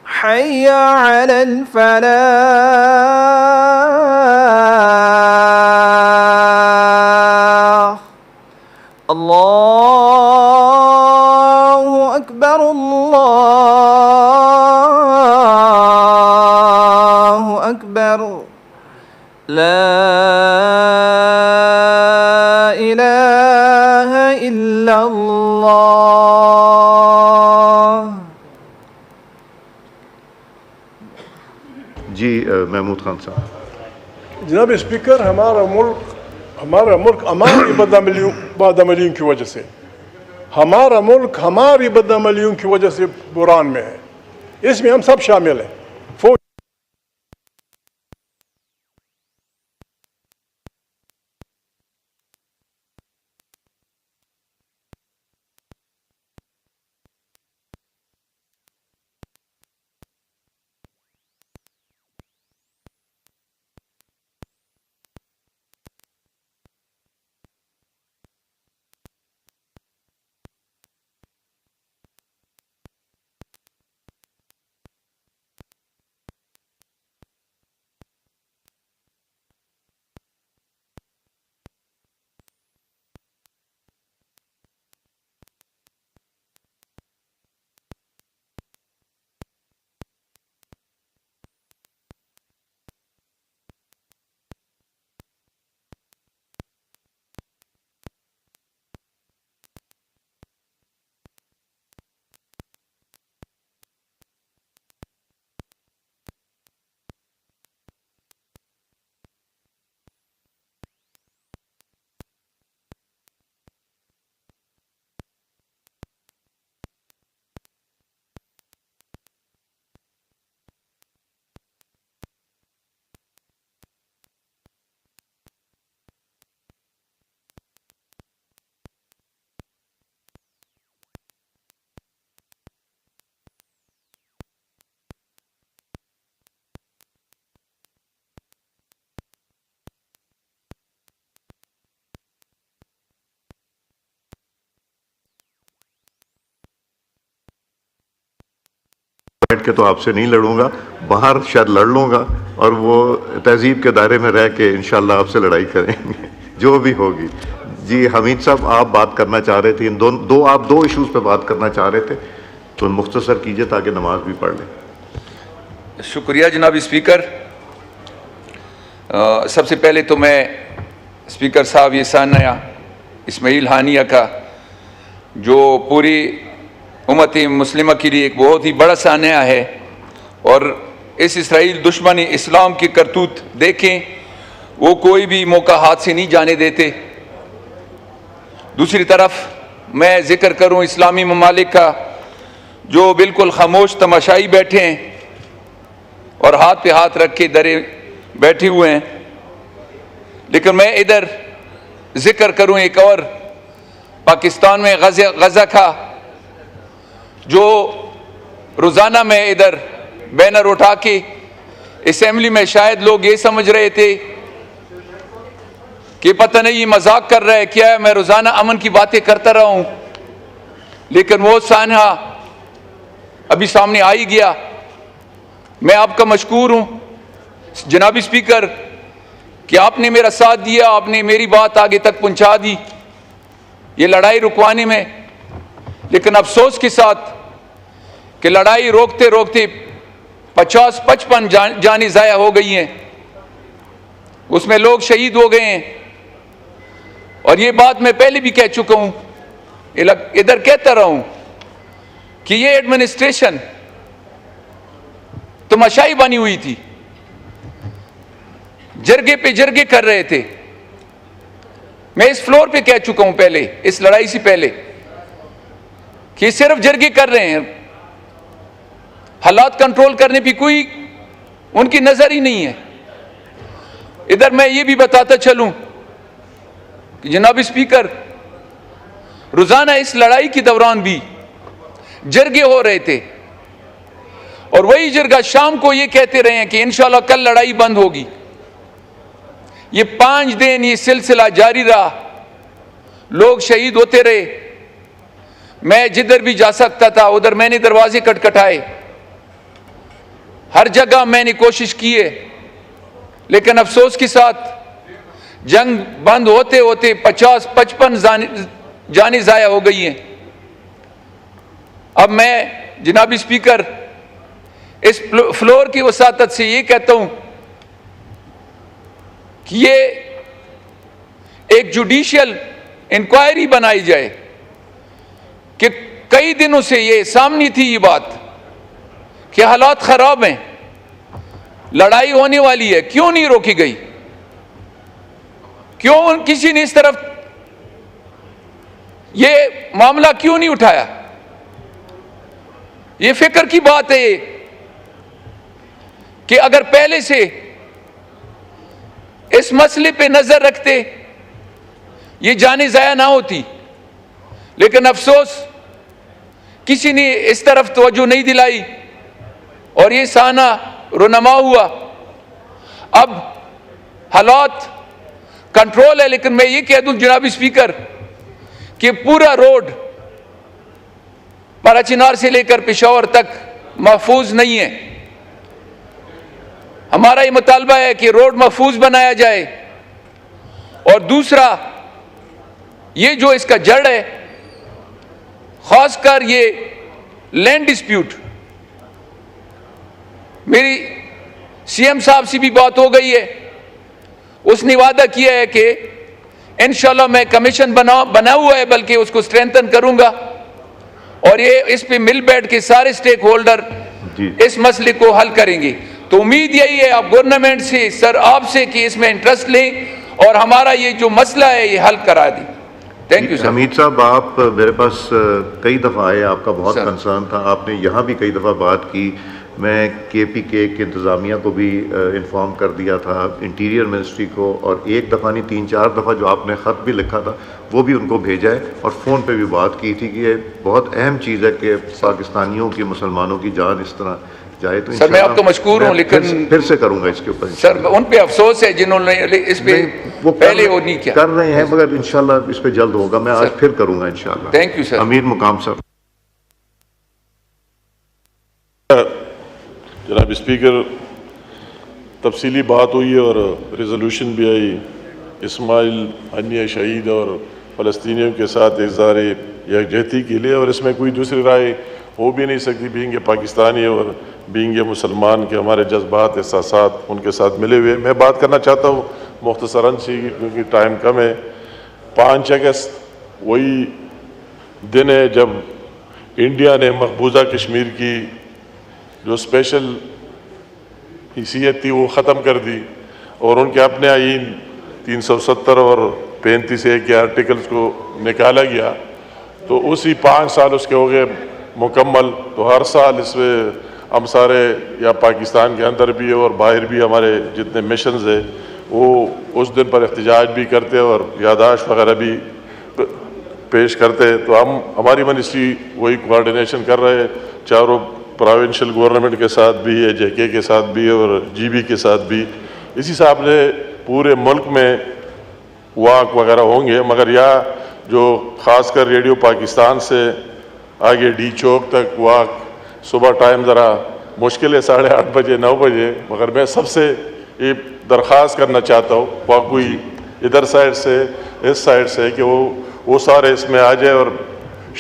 حي على الفلاح الله أكبر الله أكبر لا إله إلا الله جی محمود خان صاحب. جناب اسپیکر، ہمارا ملک ہماری بدعملیوں کی وجہ سے ہمارا ملک ہماری بدعملیوں کی وجہ سے بحران میں ہے. اس میں ہم سب شامل ہیں. بیٹھ کے تو آپ سے نہیں لڑوں گا، باہر شاید لڑ لوں گا اور وہ تہذیب کے دائرے میں رہ کے انشاءاللہ آپ سے لڑائی کریں گے جو بھی ہوگی. جی حمید صاحب، آپ بات کرنا چاہ رہے تھے، آپ دو ایشوز پہ بات کرنا چاہ رہے تھے تو مختصر کیجئے تاکہ نماز بھی پڑھ لیں. شکریہ جناب اسپیکر. سب سے پہلے تو میں اسپیکر صاحب یہ ثانیہ اسماعیل ہانیہ کا جو پوری امت مسلمہ کے لیے ایک بہت ہی بڑا سانحہ ہے، اور اس اسرائیل دشمن اسلام کی کرتوت دیکھیں، وہ کوئی بھی موقع ہاتھ سے نہیں جانے دیتے. دوسری طرف میں ذکر کروں اسلامی ممالک کا جو بالکل خاموش تماشائی بیٹھے ہیں اور ہاتھ پہ ہاتھ رکھ کے درے بیٹھے ہوئے ہیں. لیکن میں ادھر ذکر کروں ایک اور پاکستان میں غزہ کا، جو روزانہ میں ادھر بینر اٹھا کے اسمبلی میں شاید لوگ یہ سمجھ رہے تھے کہ پتہ نہیں یہ مذاق کر رہا ہے کیا ہے، میں روزانہ امن کی باتیں کرتا رہا ہوں، لیکن وہ سانحہ ابھی سامنے آ ہی گیا. میں آپ کا مشکور ہوں جناب اسپیکر کہ آپ نے میرا ساتھ دیا، آپ نے میری بات آگے تک پہنچا دی یہ لڑائی رکوانے میں. لیکن افسوس کے ساتھ کہ لڑائی روکتے روکتے 50-55 جانیں ضائع ہو گئی ہیں، اس میں لوگ شہید ہو گئے ہیں. اور یہ بات میں پہلے بھی کہہ چکا ہوں، ادھر کہتا رہا ہوں کہ یہ ایڈمنسٹریشن تماشائی بنی ہوئی تھی، جرگے پہ جرگے کر رہے تھے. میں اس فلور پہ کہہ چکا ہوں پہلے، اس لڑائی سے پہلے، کہ صرف جرگے کر رہے ہیں، حالات کنٹرول کرنے پہ کوئی ان کی نظر ہی نہیں ہے. ادھر میں یہ بھی بتاتا چلوں کہ جناب اسپیکر، روزانہ اس لڑائی کے دوران بھی جرگے ہو رہے تھے، اور وہی جرگہ شام کو یہ کہتے رہے ہیں کہ انشاءاللہ کل لڑائی بند ہوگی. یہ 5 دن یہ سلسلہ جاری رہا، لوگ شہید ہوتے رہے. میں جدھر بھی جا سکتا تھا ادھر میں نے دروازے کٹکھٹائے، ہر جگہ میں نے کوشش کی ہے، لیکن افسوس کے ساتھ جنگ بند ہوتے ہوتے 50-55 جانیں ضائع ہو گئی ہیں. اب میں جناب اسپیکر اس فلور کی وساطت سے یہ کہتا ہوں کہ یہ ایک جوڈیشل انکوائری بنائی جائے کہ کئی دنوں سے یہ سامنے تھی یہ بات کہ حالات خراب ہیں، لڑائی ہونے والی ہے، کیوں نہیں روکی گئی؟ کیوں کسی نے اس طرف یہ معاملہ کیوں نہیں اٹھایا؟ یہ فکر کی بات ہے کہ اگر پہلے سے اس مسئلے پہ نظر رکھتے یہ جانیں ضائع نہ ہوتی. لیکن افسوس کسی نے اس طرف توجہ نہیں دلائی اور یہ سانحہ رونما ہوا. اب حالات کنٹرول ہے، لیکن میں یہ کہہ دوں جناب اسپیکر کہ پورا روڈ پارا چنار سے لے کر پشاور تک محفوظ نہیں ہے. ہمارا یہ مطالبہ ہے کہ روڈ محفوظ بنایا جائے. اور دوسرا یہ جو اس کا جڑ ہے، خاص کر یہ لینڈ ڈسپیوٹ، میری سی ایم صاحب سے بھی بات ہو گئی ہے، اس نے وعدہ کیا ہے کہ انشاءاللہ میں کمیشن بنا ہوا ہے، بلکہ اس کو اسٹرینتھن کروں گا، اور یہ اس پہ مل بیٹھ کے سارے سٹیک ہولڈر اس مسئلے کو حل کریں گے. تو امید یہی ہے آپ گورنمنٹ سے، سر آپ سے، کہ اس میں انٹرسٹ لیں اور ہمارا یہ جو مسئلہ ہے یہ حل کرا دیں. Thank you sir. حمید صاحب، آپ میرے پاس کئی دفعہ آئے، آپ کا بہت کنسرن تھا، آپ نے یہاں بھی کئی دفعہ بات کی. میں کے پی کے انتظامیہ کو بھی انفارم کر دیا تھا، انٹیریئر منسٹری کو، اور ایک دفعہ نہیں 3-4 دفعہ جو آپ نے خط بھی لکھا تھا وہ بھی ان کو بھیجا ہے، اور فون پہ بھی بات کی تھی کہ یہ بہت اہم چیز ہے کہ پاکستانیوں کی، مسلمانوں کی جان اس طرح جائے. تو سر میں آپ کو مشکور ہوں، لیکن پھر سے کروں گا اس کے اوپر. سر ان پہ افسوس ہے جنہوں نے اس پہ پہلے وہ نہیں کیا. کر رہے ہیں، مگر انشاءاللہ اس پہ جلد ہوگا. میں آج پھر کروں گا انشاءاللہ. Thank you sir. امیر مقام صاحب. جناب اسپیکر، تفصیلی بات ہوئی ہے اور ریزولوشن بھی آئی اسماعیل ہنیہ شہید اور فلسطینیوں کے ساتھ اظہار یکجہتی کے لیے، اور اس میں کوئی دوسری رائے ہو بھی نہیں سکتی بینگ پاکستانی اور بینگ مسلمان کے ہمارے جذبات، احساسات ان کے ساتھ ملے ہوئے. میں بات کرنا چاہتا ہوں مختصراً سی کیونکہ ٹائم کم ہے. 5 اگست وہی دن ہے جب انڈیا نے مقبوضہ کشمیر کی جو اسپیشل حیثیت تھی وہ ختم کر دی، اور ان کے اپنے آئین 370 اور 35A کے آرٹیکلز کو نکالا گیا. تو اسی 5 سال اس کے ہو گئے مکمل. تو ہر سال اس میں ہم سارے یا پاکستان کے اندر بھی اور باہر بھی ہمارے جتنے مشنز ہیں وہ اس دن پر احتجاج بھی کرتے اور یادداشت وغیرہ بھی پیش کرتے. تو ہماری منسٹری وہی کوارڈینیشن کر رہے ہیں چاروں پروونشل گورنمنٹ کے ساتھ بھی ہے، جے کے ساتھ بھی اور جی بی کے ساتھ بھی. اسی صاحب نے پورے ملک میں واک وغیرہ ہوں گے، مگر یہاں جو خاص کر ریڈیو پاکستان سے آگے ڈی چوک تک واک صبح ٹائم ذرا مشکل ہے 8:30 بجے 9 بجے، مگر میں سب سے یہ درخواست کرنا چاہتا ہوں کوئی ادھر سائڈ سے اس سائڈ سے کہ وہ سارے اس میں آ جائے اور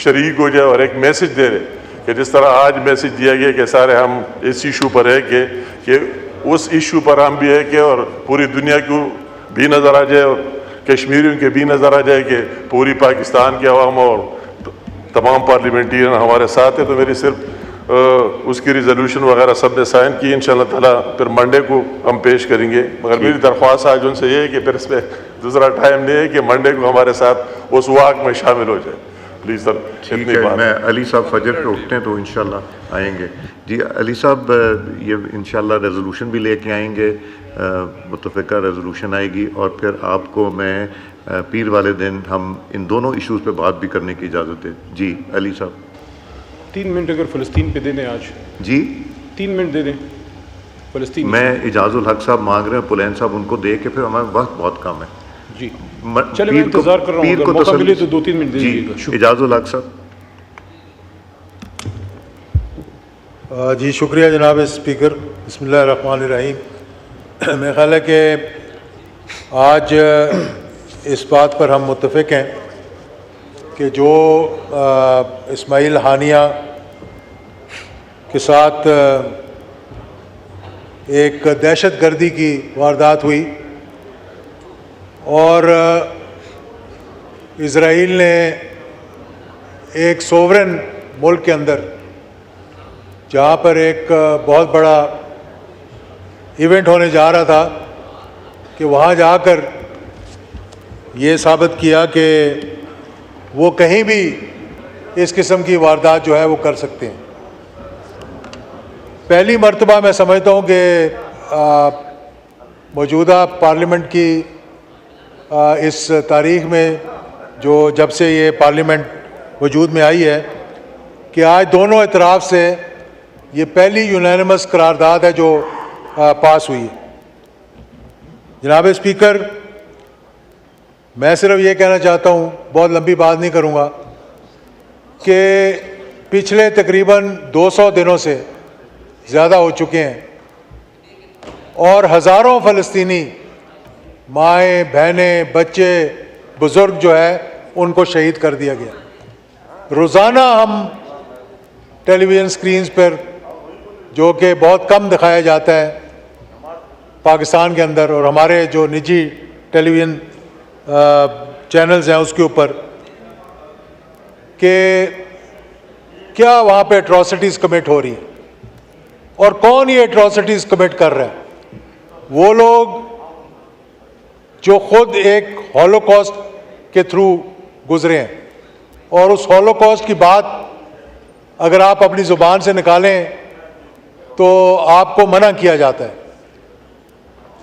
شریک ہو جائے اور ایک میسج دے رہے کہ جس طرح آج میسج دیا گیا کہ سارے ہم اس ایشو پر ہے کہ اس ایشو پر ہم بھی ہے کہ اور پوری دنیا کو بھی نظر آ جائے اور کشمیریوں کے بھی نظر آ جائے کہ پوری پاکستان کے عوام اور تمام پارلیمنٹرین ہمارے ساتھ ہیں. تو میری صرف اس کی ریزولوشن وغیرہ سب نے سائن کی. انشاءاللہ تعالیٰ پھر منڈے کو ہم پیش کریں گے. مگر میری درخواست آج ان سے یہ ہے کہ پھر اس پہ دوسرا ٹائم نہیں ہے کہ منڈے کو ہمارے ساتھ اس واقع میں شامل ہو جائے. Please sir. ٹھیک ہے, میں علی صاحب فجر پہ اٹھتے ہیں تو انشاءاللہ آئیں گے. جی علی صاحب, یہ انشاءاللہ ریزولوشن بھی لے کے آئیں گے, متفقہ ریزولوشن آئے گی, اور پھر آپ کو میں پیر والے دن ہم ان دونوں ایشوز پہ بات بھی کرنے کی اجازت ہے. جی علی صاحب 3 منٹ اگر فلسطین پہ دے دیں آج. جی 3 منٹ دے دیں فلسطین. میں اعجاز الحق صاحب مانگ رہے ہیں, پلین صاحب ان کو دے کے, پھر ہمارے وقت بہت کم ہے. جی چلے میں انتظار کر رہا ہوں, اگر موقع ملے تو 2-3 منٹ دے دیجیے گا. اعجاز الحق صاحب. جی شکریہ جناب اسپیکر. بسم اللہ الرحمن الرحیم. میرا خیال ہے کہ آج اس بات پر ہم متفق ہیں کہ جو اسماعیل ہانیہ کے ساتھ ایک دہشت گردی کی واردات ہوئی اور اسرائیل نے ایک سوورن ملک کے اندر, جہاں پر ایک بہت بڑا ایونٹ ہونے جا رہا تھا, کہ وہاں جا کر یہ ثابت کیا کہ وہ کہیں بھی اس قسم کی واردات جو ہے وہ کر سکتے ہیں. پہلی مرتبہ میں سمجھتا ہوں کہ موجودہ پارلیمنٹ کی اس تاریخ میں, جو جب سے یہ پارلیمنٹ وجود میں آئی ہے, کہ آج دونوں اطراف سے یہ پہلی یونینمس قرارداد ہے جو پاس ہوئی ہے. جناب اسپیکر, میں صرف یہ کہنا چاہتا ہوں, بہت لمبی بات نہیں کروں گا, کہ پچھلے تقریباً 200 دنوں سے زیادہ ہو چکے ہیں اور ہزاروں فلسطینی مائیں, بہنیں, بچے, بزرگ جو ہے ان کو شہید کر دیا گیا. روزانہ ہم ٹیلی ویژن سکرینز پر, جو کہ بہت کم دکھایا جاتا ہے پاکستان کے اندر, اور ہمارے جو نجی ٹیلی ویژن چینلز ہیں اس کے اوپر, کہ کیا وہاں پہ اٹراسٹیز کمٹ ہو رہی ہیں اور کون یہ اٹراسٹیز کمٹ کر رہا ہے. وہ لوگ جو خود ایک ہولوکاسٹ کے تھرو گزرے ہیں, اور اس ہولوکاسٹ کی بات اگر آپ اپنی زبان سے نکالیں تو آپ کو منع کیا جاتا ہے.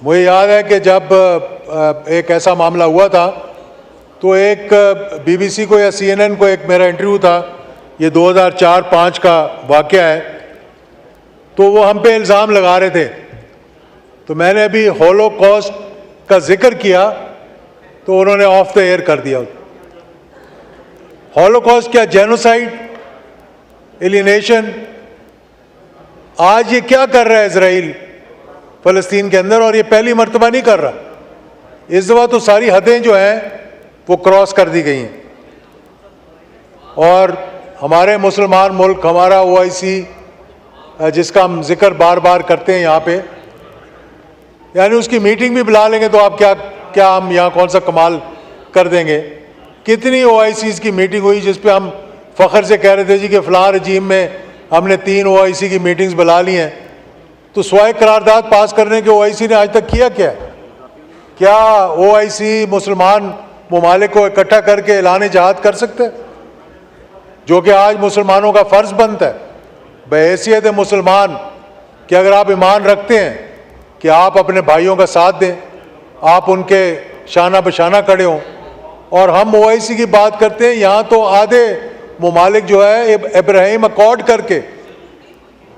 مجھے یاد ہے کہ جب ایک ایسا معاملہ ہوا تھا تو ایک BBC کو یا CNN کو ایک میرا انٹرویو تھا, یہ 2004-05 کا واقعہ ہے, تو وہ ہم پہ الزام لگا رہے تھے. تو میں نے ابھی ہولوکاسٹ کا ذکر کیا تو انہوں نے آف دا ایئر کر دیا. ہولوکاسٹ کیا جینوسائیڈ, ایلینیشن, آج یہ کیا کر رہا ہے اسرائیل فلسطین کے اندر, اور یہ پہلی مرتبہ نہیں کر رہا. اس دفعہ تو ساری حدیں جو ہیں وہ کراس کر دی گئی ہیں. اور ہمارے مسلمان ملک, ہمارا OIC جس کا ہم ذکر بار بار کرتے ہیں یہاں پہ, یعنی اس کی میٹنگ بھی بلا لیں گے تو آپ کیا ہم یہاں کون سا کمال کر دیں گے. کتنی OICs کی میٹنگ ہوئی جس پہ ہم فخر سے کہہ رہے تھے جی کہ فلاں رجیم میں ہم نے 3 OIC کی میٹنگز بلا لی ہیں. تو سوائے قرارداد پاس کرنے کے OIC نے آج تک کیا کیا ہے؟ کیا OIC مسلمان ممالک کو اکٹھا کر کے اعلان جہاد کر سکتے ہیں, جو کہ آج مسلمانوں کا فرض بنتا ہے بحیثیت مسلمان, کہ اگر آپ ایمان رکھتے ہیں کہ آپ اپنے بھائیوں کا ساتھ دیں, آپ ان کے شانہ بشانہ کھڑے ہوں. اور ہم OIC کی بات کرتے ہیں, یہاں تو آدھے ممالک جو ہے ابراہیم اکارڈ کر کے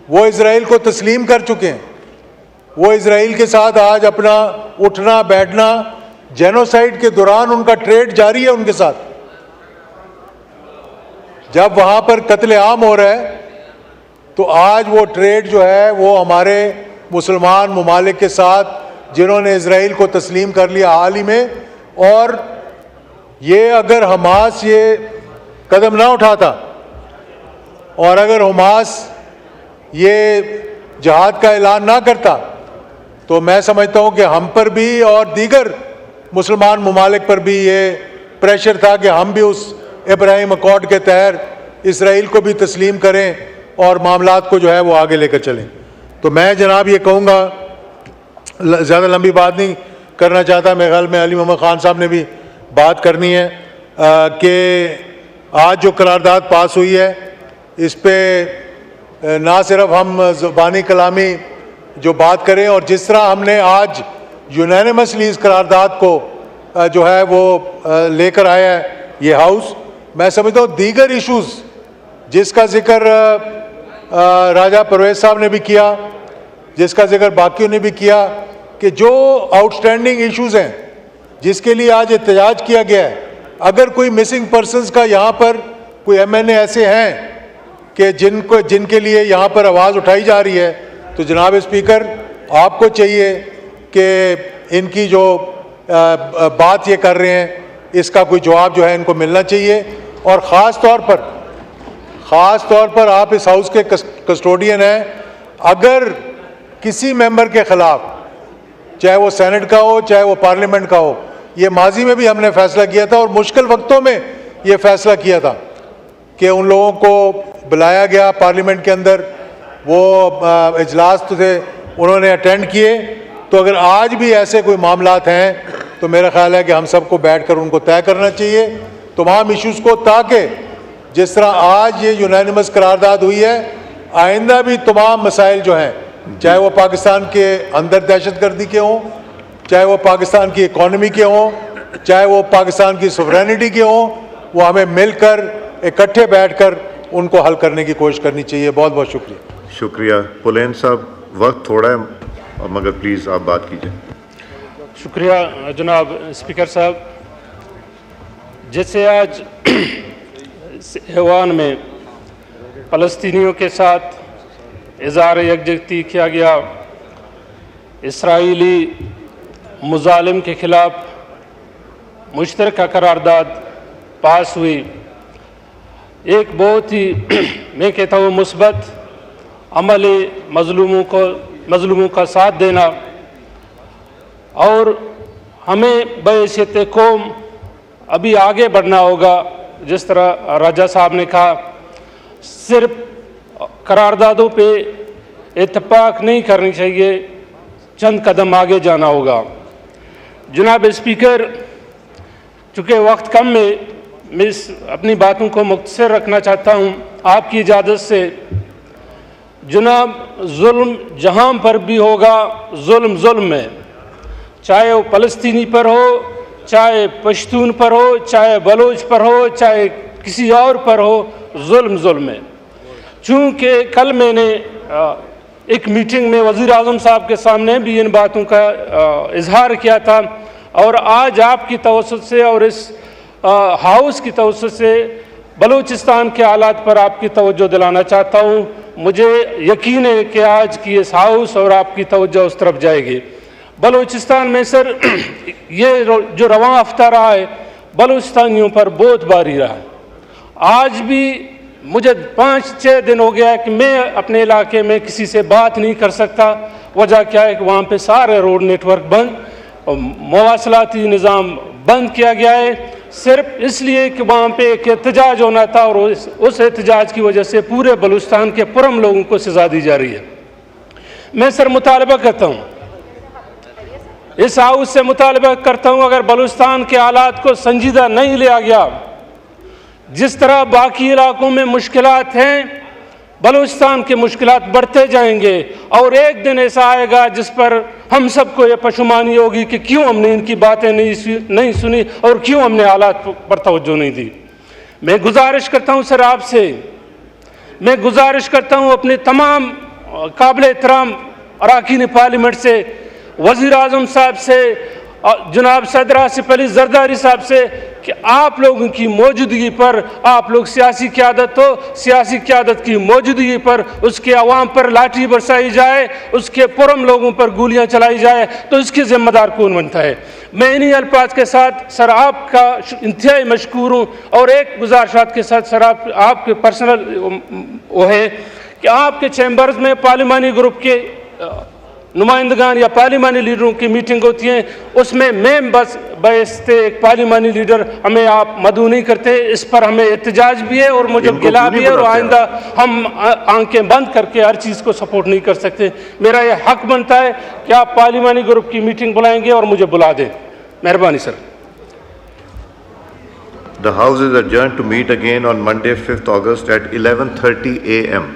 وہ اسرائیل کو تسلیم کر چکے ہیں. وہ اسرائیل کے ساتھ آج اپنا اٹھنا بیٹھنا, جینوسائیڈ کے دوران ان کا ٹریڈ جاری ہے ان کے ساتھ. جب وہاں پر قتل عام ہو رہا ہے تو آج وہ ٹریڈ جو ہے وہ ہمارے مسلمان ممالک کے ساتھ, جنہوں نے اسرائیل کو تسلیم کر لیا حال ہی میں. اور یہ اگر حماس یہ قدم نہ اٹھاتا اور اگر حماس یہ جہاد کا اعلان نہ کرتا تو میں سمجھتا ہوں کہ ہم پر بھی اور دیگر مسلمان ممالک پر بھی یہ پریشر تھا کہ ہم بھی اس ابراہیم اکارڈ کے تحت اسرائیل کو بھی تسلیم کریں اور معاملات کو جو ہے وہ آگے لے کر چلیں. تو میں جناب یہ کہوں گا, زیادہ لمبی بات نہیں کرنا چاہتا, میرے خیال میں علی محمد خان صاحب نے بھی بات کرنی ہے, کہ آج جو قرارداد پاس ہوئی ہے اس پہ نہ صرف ہم زبانی کلامی جو بات کریں, اور جس طرح ہم نے آج یونینیمسلی اس قرارداد کو جو ہے وہ لے کر آیا ہے یہ ہاؤس, میں سمجھتا ہوں دیگر ایشوز جس کا ذکر راجہ پرویز صاحب نے بھی کیا, جس کا ذکر باقیوں نے بھی کیا, کہ جو آؤٹ سٹینڈنگ ایشوز ہیں جس کے لیے آج احتجاج کیا گیا ہے, اگر کوئی مسنگ پرسنز کا یہاں پر کوئی ایم این اے ایسے ہیں کہ جن کے لیے یہاں پر آواز اٹھائی جا رہی ہے, تو جناب اسپیکر آپ کو چاہیے کہ ان کی جو بات یہ کر رہے ہیں اس کا کوئی جواب جو ہے ان کو ملنا چاہیے. اور خاص طور پر آپ اس ہاؤس کے کسٹوڈین ہیں, اگر کسی ممبر کے خلاف, چاہے وہ سینٹ کا ہو چاہے وہ پارلیمنٹ کا ہو, یہ ماضی میں بھی ہم نے فیصلہ کیا تھا اور مشکل وقتوں میں یہ فیصلہ کیا تھا کہ ان لوگوں کو بلایا گیا پارلیمنٹ کے اندر, وہ اجلاس تو تھے انہوں نے اٹینڈ کیے. تو اگر آج بھی ایسے کوئی معاملات ہیں تو میرا خیال ہے کہ ہم سب کو بیٹھ کر ان کو طے کرنا چاہیے تمام ایشوز کو, تاکہ جس طرح آج یہ یونینیمس قرارداد ہوئی ہے, آئندہ بھی تمام مسائل جو ہیں, چاہے وہ پاکستان کے اندر دہشت گردی کے ہوں, چاہے وہ پاکستان کی اکانومی کے ہوں, چاہے وہ پاکستان کی سوورینٹی کے ہوں, وہ ہمیں مل کر اکٹھے بیٹھ کر ان کو حل کرنے کی کوشش کرنی چاہیے. بہت بہت شکریہ. شکریہ. پولین صاحب وقت تھوڑا ہے مگر پلیز آپ بات کیجیے. شکریہ جناب اسپیکر صاحب. جیسے آج ایوان میں فلسطینیوں کے ساتھ اظہار یکجہتی کیا گیا, اسرائیلی مظالم کے خلاف مشترکہ قرارداد پاس ہوئی, ایک بہت ہی میں کہتا ہوں مثبت عمل مظلوموں کا ساتھ دینا, اور ہمیں بحیثیت قوم ابھی آگے بڑھنا ہوگا. جس طرح راجہ صاحب نے کہا, صرف قراردادوں پہ اتفاق نہیں کرنی چاہیے, چند قدم آگے جانا ہوگا. جناب اسپیکر, چونکہ وقت کم میں اپنی باتوں کو مختصر رکھنا چاہتا ہوں آپ کی اجازت سے. جناب, ظلم جہاں پر بھی ہوگا ظلم ہے, چاہے وہ فلسطینی پر ہو, چاہے پشتون پر ہو, چاہے بلوچ پر ہو, چاہے کسی اور پر ہو, ظلم ہے. چونکہ کل میں نے ایک میٹنگ میں وزیر اعظم صاحب کے سامنے بھی ان باتوں کا اظہار کیا تھا, اور آج آپ کی توسط سے اور اس ہاؤس کی توسط سے بلوچستان کے حالات پر آپ کی توجہ دلانا چاہتا ہوں. مجھے یقین ہے کہ آج کی اس ہاؤس اور آپ کی توجہ اس طرف جائے گی. بلوچستان میں سر یہ جو رواں ہفتہ رہا ہے بلوچستانیوں پر بہت بھاری رہا ہے. آج بھی مجھے 5-6 دن ہو گیا ہے کہ میں اپنے علاقے میں کسی سے بات نہیں کر سکتا. وجہ کیا ہے کہ وہاں پہ سارے روڈ نیٹ ورک بند, مواصلاتی نظام بند کیا گیا ہے, صرف اس لیے کہ وہاں پہ ایک احتجاج ہونا تھا, اور اس احتجاج کی وجہ سے پورے بلوچستان کے پرم لوگوں کو سزا دی جا رہی ہے. میں سر مطالبہ کرتا ہوں, اس ہاؤس سے مطالبہ کرتا ہوں, اگر بلوچستان کے حالات کو سنجیدہ نہیں لیا گیا, جس طرح باقی علاقوں میں مشکلات ہیں بلوچستان کے مشکلات بڑھتے جائیں گے, اور ایک دن ایسا آئے گا جس پر ہم سب کو یہ پشیمانی ہوگی کہ کیوں ہم نے ان کی باتیں نہیں سنی اور کیوں ہم نے حالات پر توجہ نہیں دی. میں گزارش کرتا ہوں سر آپ سے, میں گزارش کرتا ہوں اپنے تمام قابل احترام اراکین پارلیمنٹ سے, وزیر اعظم صاحب سے, جناب صدر آصف علی زرداری صاحب سے, کہ آپ لوگوں کی موجودگی پر آپ لوگ سیاسی قیادت ہو، سیاسی قیادت کی موجودگی پر اس کے عوام پر لاٹھی برسائی جائے، اس کے پرم لوگوں پر گولیاں چلائی جائے تو اس کے ذمہ دار کون بنتا ہے؟ میں انہی الفاظ کے ساتھ سر آپ کا انتہائی مشکور ہوں، اور ایک گزارشات کے ساتھ سر آپ کے پرسنل وہ ہے کہ آپ کے چیمبرز میں پارلیمانی گروپ کے نمائندگان یا پارلیمانی لیڈروں کی میٹنگ ہوتی ہیں، اس میں بس بیستے ایک پارلیمانی لیڈر ہمیں آپ مدعو نہیں کرتے، اس پر ہمیں احتجاج بھی ہے اور مجھے گلا بھی ہے، اور آئندہ ہم آنکھیں بند کر کے ہر چیز کو سپورٹ نہیں کر سکتے۔ میرا یہ حق بنتا ہے کہ آپ پارلیمانی گروپ کی میٹنگ بلائیں گے اور مجھے بلا دیں۔ مہربانی سر۔ The House is adjourned to meet again on Monday, 5th August at 11:30 a.m.